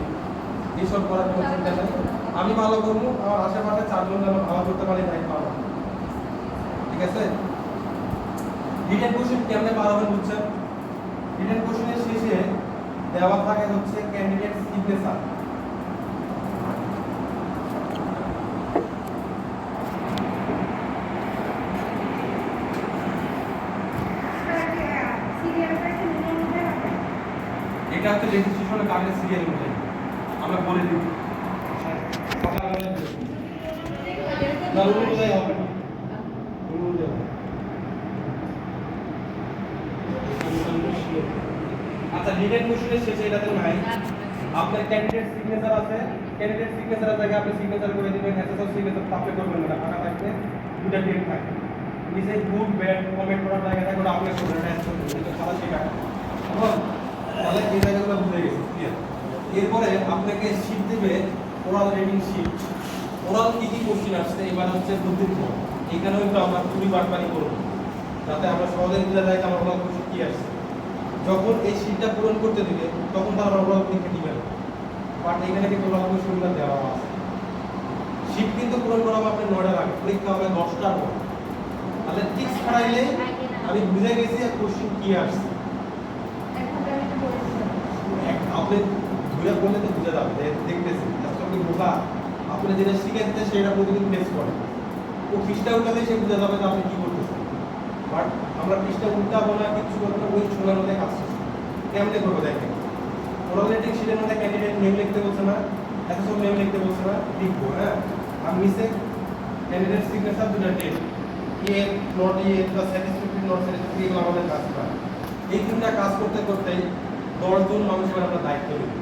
এইসব করার কোনো চিন্তা নেই। আমি ভালো করবো, আমার আশেপাশে 4 জন যেন ভালো করতে পারি তাই পারবো, ঠিক আছে। রিটেন কোশ্চেন কেমনে পারবেন বুঝছেন? রিটেন কোশ্চেনের শেষে দেওয়া থাকে হচ্ছে ক্যান্ডিডেট সিগনেচার। এটা হচ্ছে রেজিস্ট্রেশনের কার্ডের সিরিয়াল অনুযায়ী আমরা বলে দিই, অনুযায়ী হবে না, অনুযায়ী হবে। আচ্ছা, রিটেন কোশ্চেনের শেষে এটাতে নাই আপনার ক্যান্ডিডেট সিগনেচার আছে, ক্যান্ডিডেট সিগনেচারের জায়গায় আপনি সিগনেচার করে দিবেন, এসএসও সিগনেচার আপনি করবেন না, ফাঁকা থাকবে, দুটো ডেট থাকে। নিচে গুড ব্যাড কমেন্ট করার জায়গা থাকে ওটা আপনি করবেন, এটা করবেন, কিন্তু খাতা শেখা এখন তাহলে এই জায়গাগুলো বুঝে গেছে ক্লিয়ার। এরপরে আপনাকে শীট দেবে ওরাল রেটিং শীট। ওরাল কি কি কোশ্চেন আসছে এবার হচ্ছে বুদ্ধির ফল, এখানেও একটু আমরা চুরি বাটপানি করবো যাতে আমরা সহজে বুঝে যাই যে আমার ওরাল কোশ্চেন কি আসছে। যখন এই শীটটা পূরণ করতে দিবে তখন তারা ওরাল পরীক্ষা দিবে না, বাট এখানে কিন্তু ওরাল কোশ্চেনগুলো দেওয়া আছে। শীট কিন্তু পূরণ করা হবে আপনার 9টার আগে, পরীক্ষা হবে 10টার পর। তাহলে টিক্স খাড়াইলে আমি বুঝে গেছি আর কোশ্চেন কি আসছে। আপনি ঘুরে বললে তো বুঝে যাবে, দেখতেছি আপনি বোঝা, আপনি যেটা শিখেছেন সেটা প্রতিদিন ফেস করেন, ও পৃষ্ঠা উল্টালে সে বুঝে যাবে যে আপনি কি করতেছেন। বাট আমরা পৃষ্ঠা উল্টাবো না, কিছু করবো না, ওই সময়ের মধ্যে কাজ শেষ কেমনে করবো দেখেন। ওরালেটিং শিটের মধ্যে ক্যান্ডিডেট নেম লিখতে বলছে না, এত সব নেম লিখতে বলছে না, লিখবো হ্যাঁ। আর নিচে ক্যান্ডিডেট সিগনেচার দুটো ডেট, এ নট এ বা স্যাটিসফ্যাক্টরি নট স্যাটিসফ্যাক্টরি, এগুলো আমাদের কাজ করা। এই তিনটা কাজ করতে করতেই 10 জন মানুষ এবার আমরা দায়িত্ব নিই।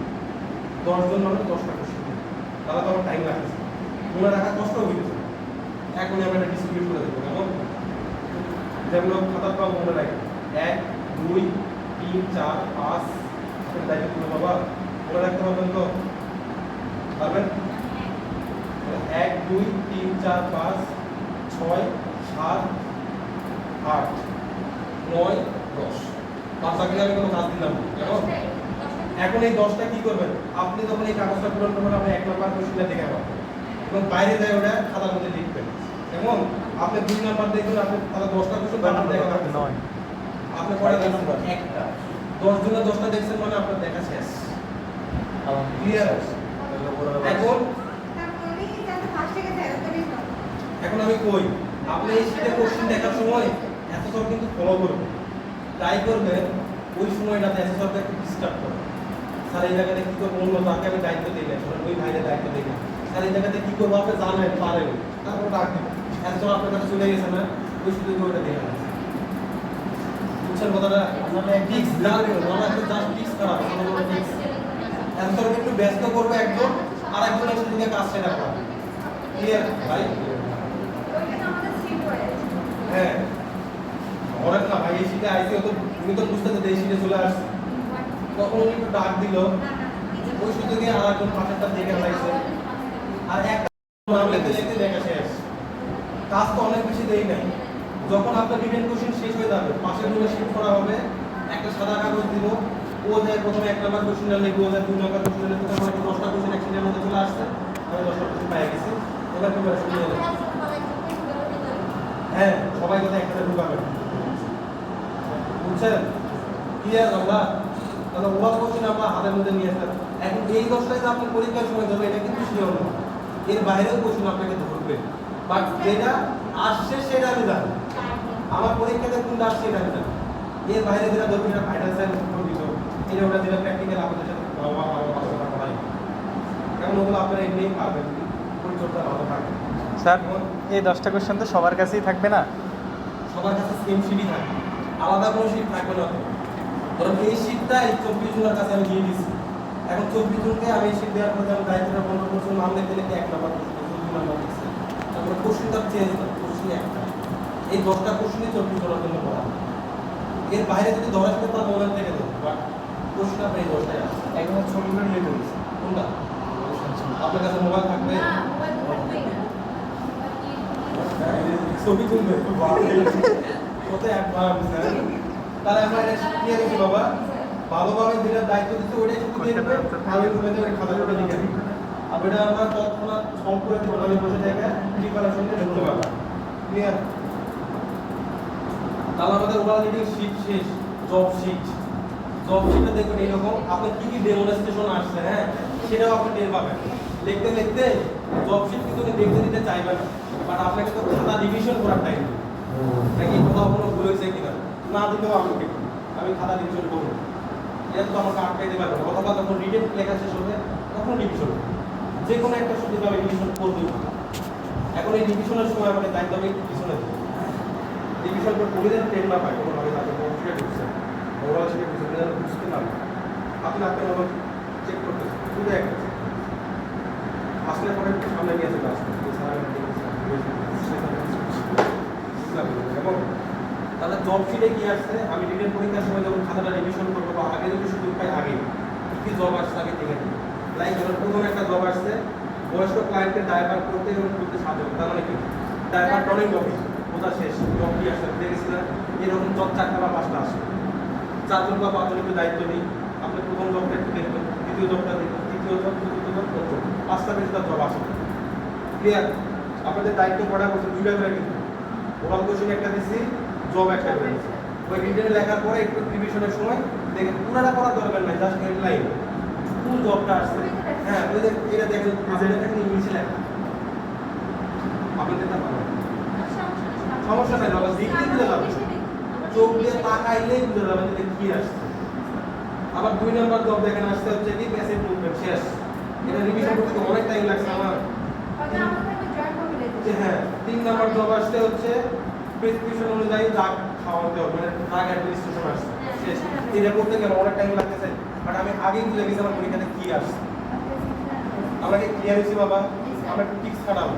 10 জন মানুষ 10টা কোশ্চেন, তাহলে তো আমার টাইম লাগছে, মনে রাখা কষ্ট হইতেছে। এখন আমরা এটা ডিস্ট্রিবিউট করে দেবো, কেমন যেগুলো খাতার পাবো মনে রাখি 1 2 3 4 5 দায়িত্ব করবো বাবা, মনে রাখতে পারবেন তো? পারবেন? 1 2 3 4 5 6 7 8 9 10, বাচ্চাকে আমি কোনো কাজ দিলাম না, কেমন? এখন এই 10টা কি করবেন, আপনি যখন এই কাগজটা পূরণ করবেন আপনি 1 নাম্বার কোশ্চেনটা দেখে পাবেন এবং বাইরে যায় ওটা খাতার মধ্যে লিখবেন। এবং আপনি 2 নাম্বার দেখবেন, আপনি তাহলে 10টা কোশ্চেন বানান দেখা যাবে 9, আপনি পরে নাম্বার একটা 10 জনের 10টা দেখছেন মানে আপনার দেখা শেষ, ক্লিয়ার। এখন এখন আমি কই আপনি এই শীটে কোশ্চেন দেখার সময় এত সব কিন্তু ফলো করবেন, ট্রাই করবেন ওই সময়টাতে এত সবটা একটু ডিস্টার্ব করে। স্যার এই জায়গাতে কি করবো, অন্য তাকে আমি দায়িত্ব দিই না, ওই ভাইয়ের দায়িত্ব দিই না, স্যার এই জায়গাতে কি করবো আপনি জানেন পারেন, তারপর ডাক দিবেন। এত সব আপনার কাছে চলে গেছে না, ওই সুযোগ ওইটা দেখে না, বুঝছেন কথাটা? টিক্স জানেন আমরা একটু জাস্ট টিক্স করা এত সব একটু ব্যস্ত করবে একজন, আর একজন এসে দিকে কাজ সেটা করে, ক্লিয়ার ভাই? হ্যাঁ অনেক না ভাই, এই শীতে আইসি তো তুমি তো বুঝতে তো এই শীতে চলে আসছে, তখন উনি একটু ডাক দিল, ওই সুযোগে আর একজন পাশেরটা দেখে লাইছে, আর একটা নাম লিখতে লিখতে দেখা শেষ। কাজ তো অনেক বেশি দেই নাই, যখন আপনার রিটেন কোশ্চেন শেষ হয়ে যাবে পাশের রুমে শিফট করা হবে, একটা সাদা কাগজ দিব, ও যায় প্রথমে 1 নাম্বার কোশ্চেনটা লিখবো, ও যায় 2 নাম্বার কোশ্চেনটা লিখবো, তখন 10টা কোশ্চেন এক শিটের মধ্যে চলে আসছে, আমি 10টা কোশ্চেন পেয়ে গেছি। এবার প্রিপারেশন নিয়ে নেব, হ্যাঁ সবাই কথা একসাথে ঢুকাবেন, বুঝছেন? ক্লিয়ার আমরা তাহলে ওভার কোশ্চেন আমরা হাতের মধ্যে নিয়ে আসলাম। এখন এই 10টাই যে আপনার পরীক্ষার সময় ধরবে এটা কিন্তু শিওর না, এর বাইরেও কোশ্চেন আপনাকে ধরবে, বাট যেটা আসছে সেটা আমি জানি, আমার পরীক্ষাতে কোনটা আসছে এটা আমি জানি, এর বাইরে যেটা ধরবে সেটা ফাইনাল সাইন্স দিত, এটা ওটা যেটা প্র্যাকটিক্যাল আপনাদের সাথে আলোচনা করাই, কারণ ওগুলো আপনারা এমনি পারবেন, পরিচর্যা ভালো থাকবে। স্যার এই 10টা কোশ্চেন তো সবার কাছেই থাকবে না? সবার কাছে সেম শিটই থাকবে, আলাদা কোনো শিট থাকবে না। ধরুন এই শিটটা এই 24 জনের কাছে আমি দিয়ে দিচ্ছি, এখন 24 জনকে আমি এই শিট দেওয়ার পরে আমি দায়িত্বটা বন্ধ করছি, নাম লিখতে লিখতে 1 নাম্বার কোশ্চেন 2 নাম্বার দিচ্ছি, তারপরে কোশ্চেনটা চেঞ্জ না, কোশ্চেন একটা, এই 10টা কোশ্চেনই 24 জনের জন্য পড়া। এর বাইরে যদি ধরা সেটা তার মনে থেকে দেবো, বাট কোশ্চেন আপনার এই 10টাই আসছে। একদম ছবি করে নিয়ে বলছি কোনটা আপনার কাছে মোবাইল থাকবে, ছবি তুলবে কত অ্যাডভান্স, তাহলে আমরা এটা শিখিয়ে দিচ্ছি বাবা, ভালোভাবে যেটা দায়িত্ব দিচ্ছি ওইটাই শুধু দেখবে, আমি তোমাদের ওই খাতা করে লিখে দিই, আর ওইটা আমরা তৎক্ষণাৎ সলভ করে দিব, আমি বসে থেকে প্রিপারেশন নিয়ে ঢুকতে পারবো, ক্লিয়ার? তাহলে আমাদের ওভারঅল রিডিং শীট শেষ। জব শীট, জব শীটে দেখবেন এইরকম আপনার কি কি ডেমনস্ট্রেশন আসছে, হ্যাঁ সেটাও আপনি টের পাবেন। লিখতে লিখতে জব শীট কিন্তু উনি দেখতে দিতে চাইবেন না, বাট আপনাকে তো খাতা রিভিশন করার টাইম নাকি কোথাও কোনো ভুল হয়েছে কিনা না দিতেও আমি খাতা রিভিশন করবো, এটা তো আমাকে আটকাইতে পারবে না, অথবা তখন রিটেন লেখা শেষ হবে তখন রিভিশন, যে কোনো একটা সুযোগ আমি রিভিশন করবই। এখন এই রিভিশনের সময় আমাকে দায়িত্ব আমি পিছনে দেবো, রিভিশন করে পড়ে যেন ট্রেন না পায় কোনোভাবে, তাকে কনফিডেন্ট ঢুকছে ওরা সেটা বুঝতে যেন বুঝতে পারবে, আপনি আপনার মতো চেক করতেছেন শুধু একটা আসলে পরে সামনে নিয়ে আসবে, আসলে তাহলে জব শিটে কি আসছে, আমি রিটেন পরীক্ষার সময় যখন খাতাটা রিভিশন করবো বা আগে যদি সুযোগ পাই আগে কি জব আসছে আগে দেখে নিই। লাইক ধরুন প্রথম একটা জব আসছে বয়স্ক ক্লায়েন্টকে ড্রাইভার করতে এবং করতে সাহায্য করতে, তার মানে কি ড্রাইভার টনিং অফিস বোঝা শেষ, জব কি আসছে দেখেছি না, এরকম জব 4টা বা 5টা আসে, 4জন বা 5জন একটু দায়িত্ব নিই। আপনি প্রথম জবটা একটু দেখবেন, দ্বিতীয় জবটা দেখবেন, তৃতীয় জব, চতুর্থ জব, পঞ্চম, 5টা বেশি তার জব আসে। ক্লিয়ার? আপনাদের দায়িত্ব করা বলছে 2টা করে কিন্তু ওরাল কোশ্চেন একটা দিছি, জব একটা করে দিছি। ওই রিটেনে লেখার পরে একটু রিভিশনের সময় দেখেন পুরাটা পড়ার দরকার নাই, জাস্ট হেডলাইন কোন জবটা আসছে। হ্যাঁ ওই যে এটা দেখেন, আপনাদের দেখেন ইংলিশে লেখা, আপনাদেরটা ভালো সমস্যা নাই, বাবা দেখলেই বুঝে যাবে, চোখ দিয়ে তাকাইলেই বুঝে যাবে যে কি আসছে। আবার 2 নম্বর জব দেখেন আসছে হচ্ছে কি প্যাসিভ মুভমেন্ট শেষ, এটা রিভিশন করতে তো অনেক টাইম লাগছে আমার। যে হ্যাঁ 3 নম্বর জব আসছে হচ্ছে প্রেসক্রিপশন অনুযায়ী ড্রাগ খাওয়াতে হবে, মানে ড্রাগ অ্যাডমিনিস্ট্রেশন আসছে শেষ। এটা করতে গেলে অনেক টাইম লাগতেছে, বাট আমি আগেই বুঝে গেছি আমার পরীক্ষাতে কি আসছে। আমাকে ক্লিয়ার হয়েছে বাবা, আমরা একটু টিক্স খাটাবো।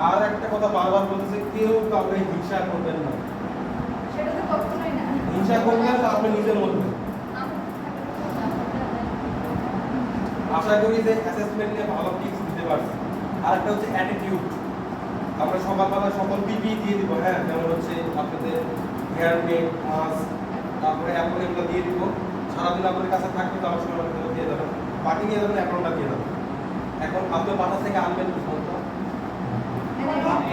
আর একটা কথা বারবার বলতেছে, কেউ কাউকে হিংসা করবেন না, হিংসা করবেন তো আপনি নিজের মধ্যে। আশা করি যে অ্যাসেসমেন্ট নিয়ে ভালো টিপস দিতে পারছি। আর একটা হচ্ছে অ্যাটিটিউড, আমরা সকালবেলা সকল পিপি দিয়ে দিব, হ্যাঁ যেমন হচ্ছে আপনাদের হেয়ার নেট মাস্ক, তারপরে অ্যাপল এগুলো দিয়ে দিব। সারাদিন আপনাদের কাছে থাকবে তো আমার সময় দিয়ে দেবেন, বাকি দিয়ে দেবেন, অ্যাকাউন্টটা দিয়ে দেবেন। এখন আপনি বাসা থেকে আনবেন কি ফোনটা,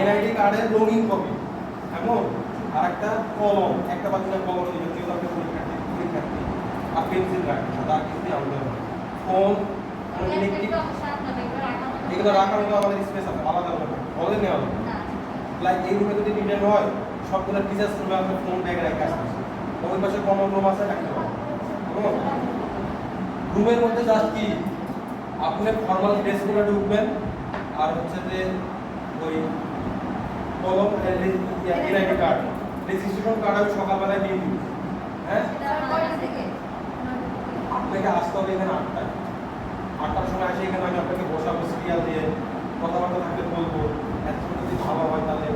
এনআইডি কার্ডের রঙিন কপি, এমন আর একটা কলম, একটা বা দুটা কলম দিবেন, যেগুলো আপনি পরীক্ষার্থী আর পেন্সিল রাখবেন, তার কিন্তু আমাদের ফোন ইলেকট্রিক এগুলো রাখার মতো আমাদের স্পেস আছে, আলাদা আলাদা বলে নেওয়া হবে। লাইক এই রুমে যদি রিটার্ন হয় সবগুলো টিচার্স রুমে আপনার ফোন ব্যাগ রেখে আসবে, ওই পাশে কমন রুম আছে রাখতে পারবেন। রুমের মধ্যে জাস্ট কি আপনি ফর্মাল ড্রেস করে ঢুকবেন, আর হচ্ছে যে ওই কলম এনআইডি কার্ড রেজিস্ট্রেশন কার্ড আমি সকালবেলায় দিয়ে দিই। হ্যাঁ আপনাকে আসতে হবে এখানে 8টার সময় আসে, এখানে আমি আপনাকে বসাবো সিরিয়াল দিয়ে, কথাবার্তা থাকলে বলবো, এত যদি ভালো হয় তাহলে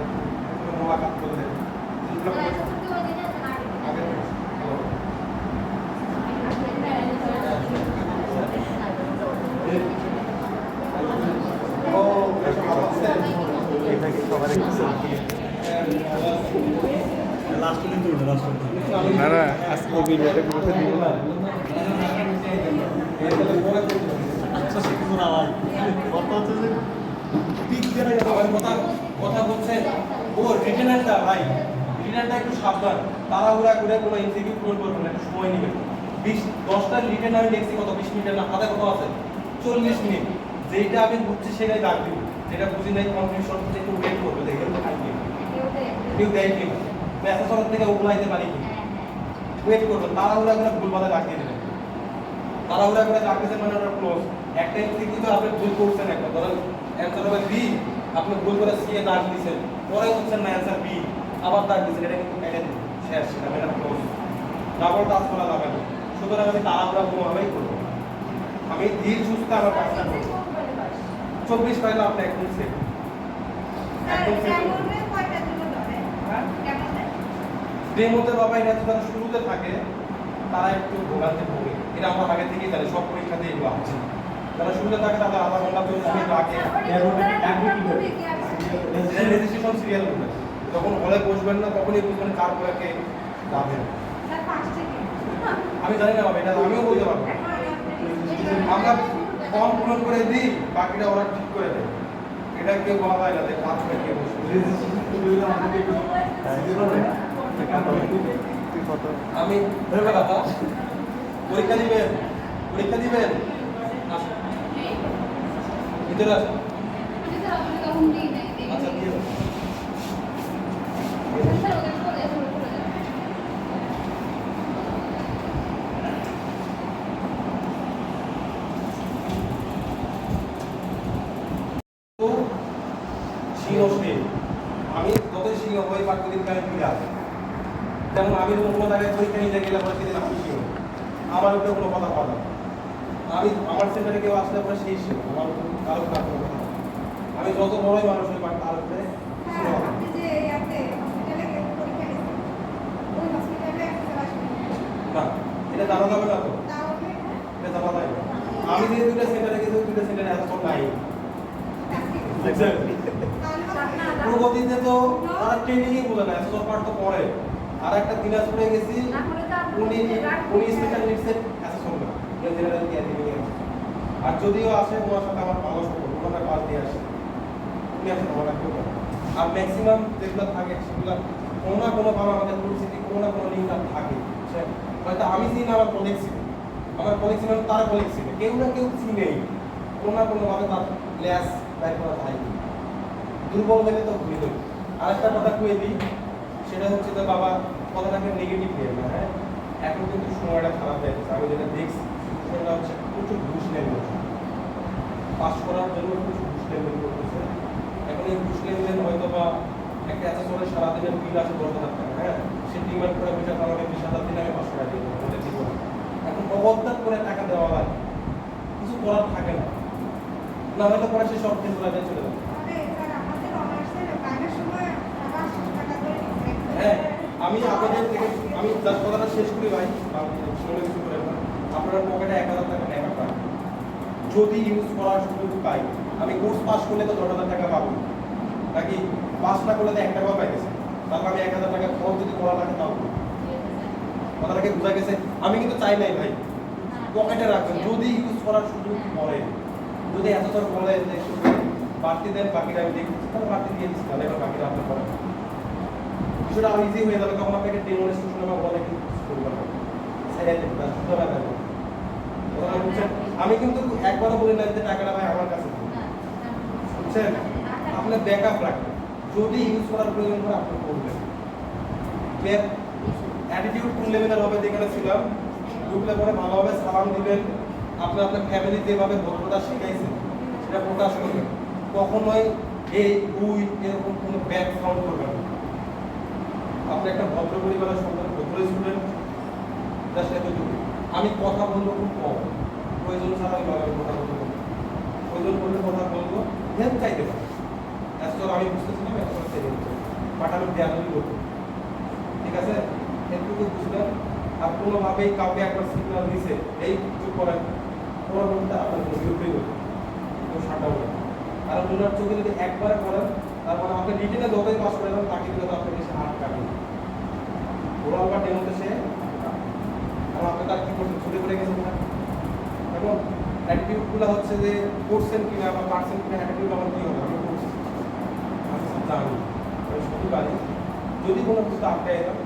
মোলাকাত করলে আগে ও ভালো আছে। এটা কি সবার একটু লাস্ট দিন তো লাস্ট না না আজকে ভিডিওটা পুরোটা দিব না। আচ্ছা সে কিছু না ভাই, কথা হচ্ছে যে পিক দিয়ে আমার কথা বলছে ও রিটেনারটা ভাই, রিটেনারটা একটু সাবধান, তাড়াহুড়া করে কোনো এমসিকিউ পূরণ করবেন না, একটু সময় নেবেন। 10টা রিটেন আমি দেখছি কত 20 মিনিটের না, হাতে কত আছে 40 মিনিট। যেটা আমি বুঝছি সেটাই দাগ দিব, যেটা বুঝি নাই কনফিউশন হচ্ছে একটু ওয়েট করবে, দেখেন তো টাইম নেই কেউ দেয় কি মেসেজ থেকে উগলাইতে পারি কি, ওয়েট করবেন, তাড়াহুড়া করে ভুল বাধা রাখিয়ে দেবেন। তাড়াহুড়া করে রাখতেছেন মানে ওটা ক্লোজ। একটা এমসিকিউ তো আপনি ভুল করছেন, একটা ধরেন অ্যান্সার হবে বি, আপনি ভুল করে সি এ দাগ দিয়েছেন, পরে হচ্ছেন না অ্যান্সার বি, আবার দাগ দিয়েছেন, এটা কিন্তু কেটে দিন শেষ, এটা ক্লোজ, ডাবল টাচ করা যাবে না। সুতরাং আমি তাড়াহুড়া কোনোভাবেই করবো, আমি ধীর সুস্থ আমার কাজটা করবো। 24 পাইলে আপনি একদম সেফ, একদম সেফ। ডেমোতে বাবা এটা যারা শুরুতে থাকে তারা একটু ভোগান্তি ভোগে, এটা আমরা আগে থেকেই জানি, সব পরীক্ষাতে এগুলো আছে। যারা শুরুতে থাকে তাদের আধা ঘন্টা 40 মিনিট আগে রেজিস্ট্রেশন সিরিয়াল করবে, যখন হলে বসবেন না তখনই বুঝবেন কার পরে কে যাবেন। আমি জানি না বাবা, এটা আমিও বলতে পারবো, আমরা ফর্ম পূরণ করে দিই, বাকিটা ওরা ঠিক করে দেয়, এটা কেউ বলা হয় না যে কার পরে কে বসবে। আমি বাবা পরীক্ষা দিবেন, পরীক্ষা দিবেন, আসুন ভিতরে আসুন। আচ্ছা দিয়ে দাও। আমি যতই সিংহ হই বা কদিন কালে ফিরা, যেমন আমি কোনো জায়গায় পরীক্ষা নিতে গেলে পরে সেদিন আমি সিংহ, আমার উপরে কোনো কথা বলা, আমি আমার সেন্টারে কেউ আসলে পরে সেই সিংহ, আমার কারো কার কোনো কথা, আমি যত বড়ই মানুষ হই বাট তার উপরে না এটা জানা যাবে না তো, এটা জানা যায় না। আমি যে দুইটা সেন্টারে গেছি ওই দুইটা সেন্টারে এত নাই বুঝছেন? প্রগতিতে তো তারা ট্রেনিংই বলে না, এত পার্ট তো পড়ে। আর একটা দিনাজপুরে গেছি, উনি স্পেশাল নিডসের অ্যাসেসর না, উনি জেনারেল ক্যাটাগরি আছে। আর যদিও আসে ওনার সাথে আমার ভালো সম্পর্ক, ওনার পাশ দিয়ে আসে, উনি আসে আমার কেউ না। আর ম্যাক্সিমাম যেগুলো থাকে সেগুলো কোনো না কোনোভাবে আমাদের পরিস্থিতি কোনো না কোনো লিঙ্ক থাকে, বুঝছেন? হয়তো আমি চিনি না, আমার কলিগ ছিল, আমার কলিগ ছিল না, তার কলিগ ছিল, কেউ না কেউ চিনেই, কোনো না কোনোভাবে তার ল্যাস দায় করা যায়। দুর্বল হলে তো ভুল হই। আরেকটা কথা কয়ে দিই, সেটা হচ্ছে যে বাবা কথাটাকে নেগেটিভ দিয়ে না, হ্যাঁ এখন কিন্তু সময়টা খারাপ হয়ে গেছে। আমি যেটা দেখছি সেটা হচ্ছে প্রচুর ঘুষ লেনদেন, পাস করার জন্য প্রচুর ঘুষ লেনদেন করতেছে। এখন এই ঘুষ লেনদেন হয়তো বা একটা অ্যাসেসরের সারাদিনের বিল আছে 10,000 টাকা, হ্যাঁ সে ডিমান্ড করে বিষয় আমাকে 20,000 দিন আমি 500 টাকা দিয়ে দেবো, বলে দিব না। এখন অবদান করে টাকা দেওয়া লাগে, কিছু করার থাকে না, না হলে পরে সে সব কিছু চলে যাবে। হ্যাঁ আমি আপনাদের থেকে আমি যার কথাটা শেষ করি ভাই, শুনে কিছু করে না। আপনার পকেটে 1,000 টাকা ব্যাকআপ রাখবেন, যদি ইউজ করার সুযোগ পাই। আমি কোর্স পাস করলে তো 10,000 টাকা পাবো, নাকি পাস না করলে তো 1 টাকাও পাইতেছে, তারপর আমি 1,000 টাকা খরচ যদি করা লাগে তাও কথাটাকে বোঝা গেছে। আমি কিন্তু চাই নাই ভাই, পকেটে রাখবেন যদি ইউজ করার সুযোগ পড়ে। যদি এতটা বলে যে বাড়তি দেন বাকিটা আমি দেখছি, তাহলে বাড়তি দিয়ে দিচ্ছি, তাহলে এবার বাকিটা আপনি করেন, বিষয়টা আরো ইজি হয়ে যাবে। তখন আপনাকে ডেমোনস্ট্রেশন বা বলে কিছু করবেন না, আমি কিন্তু একবারও বলি না যে টাকাটা ভাই আমার কাছে, বুঝছেন? আপনি ব্যাকআপ রাখবেন, যদি ইউজ করার প্রয়োজন হয় আপনি করবেন। ক্লিয়ার? অ্যাটিটিউড কোন লেভেলের হবে যেখানে ছিলাম, ঢুকলে পরে ভালোভাবে সালাম দিবেন, আপনি আপনার ফ্যামিলি যেভাবে ভদ্রতা শিখাইছেন সেটা প্রকাশ করবেন। কখনোই এই উই এরকম কোনো ব্যাক সাউন্ড করবেন না। আপনি একটা ভদ্র পরিবারের সন্তান, ভদ্র স্টুডেন্ট, জাস্ট এতটুকু। আমি কথা বলবো খুব কম, প্রয়োজন ছাড়া আমি বাবার কথা বলবো, প্রয়োজন করলে কথা বলবো, হেল্প চাইতে পারি। আসলে আমি বুঝতেছিলাম এত ছেড়ে দিতে, বাট আমি জ্ঞানই করবো, ঠিক আছে? এটুকু বুঝলেন। আর কোনোভাবেই কাউকে একবার সিগন্যাল দিছে এই কিছু করেন, পরবর্তীতে আপনার বিরুদ্ধেই হতো, কেউ সাটাও না। কারণ ওনার চোখে যদি একবার করেন, তার মানে আপনি রিটেনে যতই পাস করে দেন তাকে দিলে তো আপনার বেশি হাত কাটে, ওরাল বা ডেমোতে সে কারণ আপনি তার কি করছেন, ছুটে পড়ে গেছেন না। এবং অ্যাটিটিউডগুলো হচ্ছে যে করছেন কিনা বা পারছেন কিনা, অ্যাটিটিউড আমার কী হবে, আমি করছি, আমি সব জানি, আমি সবই পারি। যদি কোনো কিছু আটকে এলাম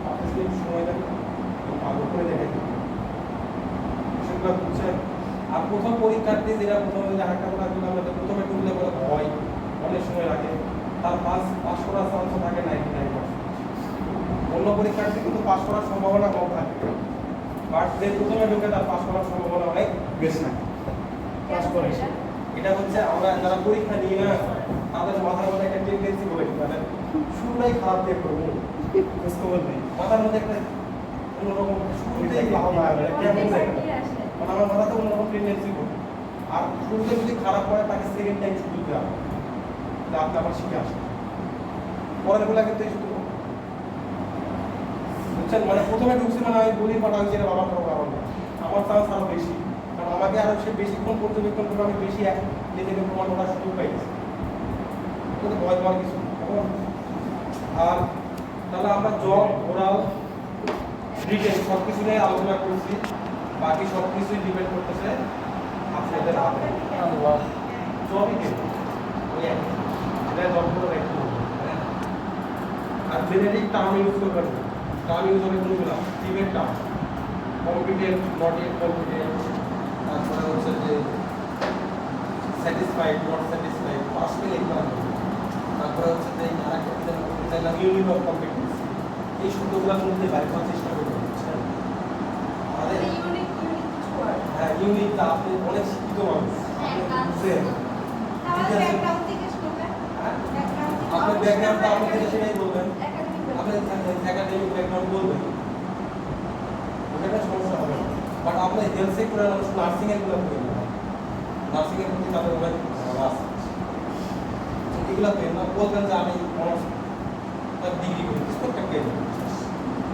তাহলে সময় দেন, ভালো করে দেখেন সেগুলো বুঝছেন। আর প্রথম পরীক্ষার্থী যেটা প্রথমে যে আরেকটা কথা বললাম, প্রথমে টুললে বলে ভয় অনেক সময় লাগে, তার পাস করার চান্স থাকে 99%। অন্য পরীক্ষার্থী কিন্তু পাস করার সম্ভাবনা কম থাকে, বাট যে প্রথমে ঢুকে তার পাস করার সম্ভাবনা অনেক বেশি না, পাস করে। এটা হচ্ছে আমরা যারা পরীক্ষা নিই না, তাদের মাথার মধ্যে একটা টেন্ডেন্সি বলে মানে শুরুটাই খারাপ দিয়ে করবো, মাথার মধ্যে একটা অন্যরকম শুরুতেই ভাবনা কেমন যায়, মানে আমার মাথাতে অন্যরকম টেন্ডেন্সি করবে। আর শুরুতে যদি খারাপ হয় তাকে সেকেন্ড টাইম সুযোগ দেওয়া হয়, আপনি আবার শিখে আসেন, পরের গুলা কিন্তু এই সুযোগ, বুঝছেন? মানে প্রথমে ঢুকছি মানে আমি বলি পাঠা হয়েছে বাবা খাবো, আমার চান্স আরো বেশি, কারণ আমাকে আরো সে বেশিক্ষণ পর্যবেক্ষণ করে আমি বেশি এক নিজেকে প্রমাণ করার সুযোগ পাইছি, কিন্তু ভয় পাওয়ার কিছু। আর তাহলে আমরা জব, ওরাল, রিটেন সব কিছু নিয়ে আলোচনা করছি, বাকি সব কিছুই ডিপেন্ড করতেছে আপনাদের হাতে। জবই কেন ওই এটা জবগুলো রেখে আর জেনেটিক টার্ম ইউজ করবেন, টার্ম ইউজ হবে কোনগুলো, debate term, competent, not yet competent, তারপরে হচ্ছে যে satisfied, not satisfied, pass fail এগুলো, তারপরে হচ্ছে যে আরেকটা ইউনিট অফ কম্পিটেন্স, এই শব্দগুলোর মধ্যে বাইরে করার চেষ্টা করবেন। আমাদের হ্যাঁ ইউনিটটা, আপনি অনেক শিক্ষিত মানুষ, আপনি বুঝছেন, আপনার ব্যাকগ্রাউন্ডটা আপনি থেকে সেটাই বলবেন, আপনি একাডেমিক ব্যাকগ্রাউন্ড বলবেন, ওটা সমস্যা হবে না। বাট আপনি হেলথ সেক্টরের মানুষ নার্সিং এর গুলো বলবেন না, নার্সিং এর প্রতি তাদের অনেক রাস এগুলো পেন না, বলবেন যে আমি অনার্স ডিগ্রি করি, প্রত্যেকটা পেয়ে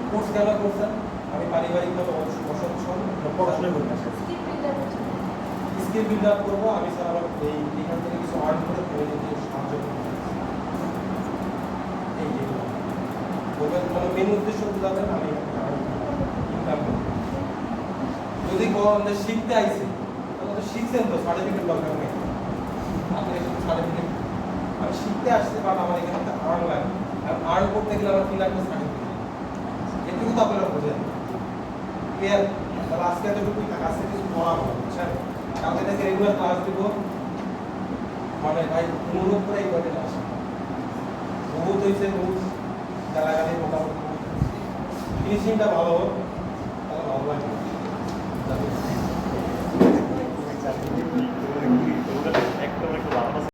কোর্স কেন করছেন, আমি পারিবারিকভাবে অসচ্ছল, পড়াশোনা করি না স্যার। স্কিল বিল্ড আপ করবো। আমি স্যার আমার এইখান থেকে কিছু আর্ন করে ফ্যামিলিকে সাহায্য করবো। এই যেগুলো ওদের মানে মেন উদ্দেশ্য যাবেন আমি ইনকাম করবো। যদি আমাদের শিখতে আইছে তাহলে তো শিখছেন তো, সার্টিফিকেট দরকার নেই। আপনি সার্টিফিকেট আমি শিখতে আসছি, বাট আমার এখানে একটা আর্ন লাগে। আর আর্ন করতে গেলে আমার কি লাগবে? সার্টিফিকেট। এটুকু তো আপনারা বোঝেন। ক্লিয়ার? তাহলে আজকে এতটুকু আজকে কিছু পড়া হবে, বুঝছেন? কালকে থেকে রেগুলার ক্লাস দিব। মানে ভাই অনুরোধ করে এই কয়টা আসে বহুত হয়েছে, বহুত গালাগালি মোটামুটি ফিনিশিংটা ভালো হোক, তাহলে ভালো লাগে। একদম একটু ভালো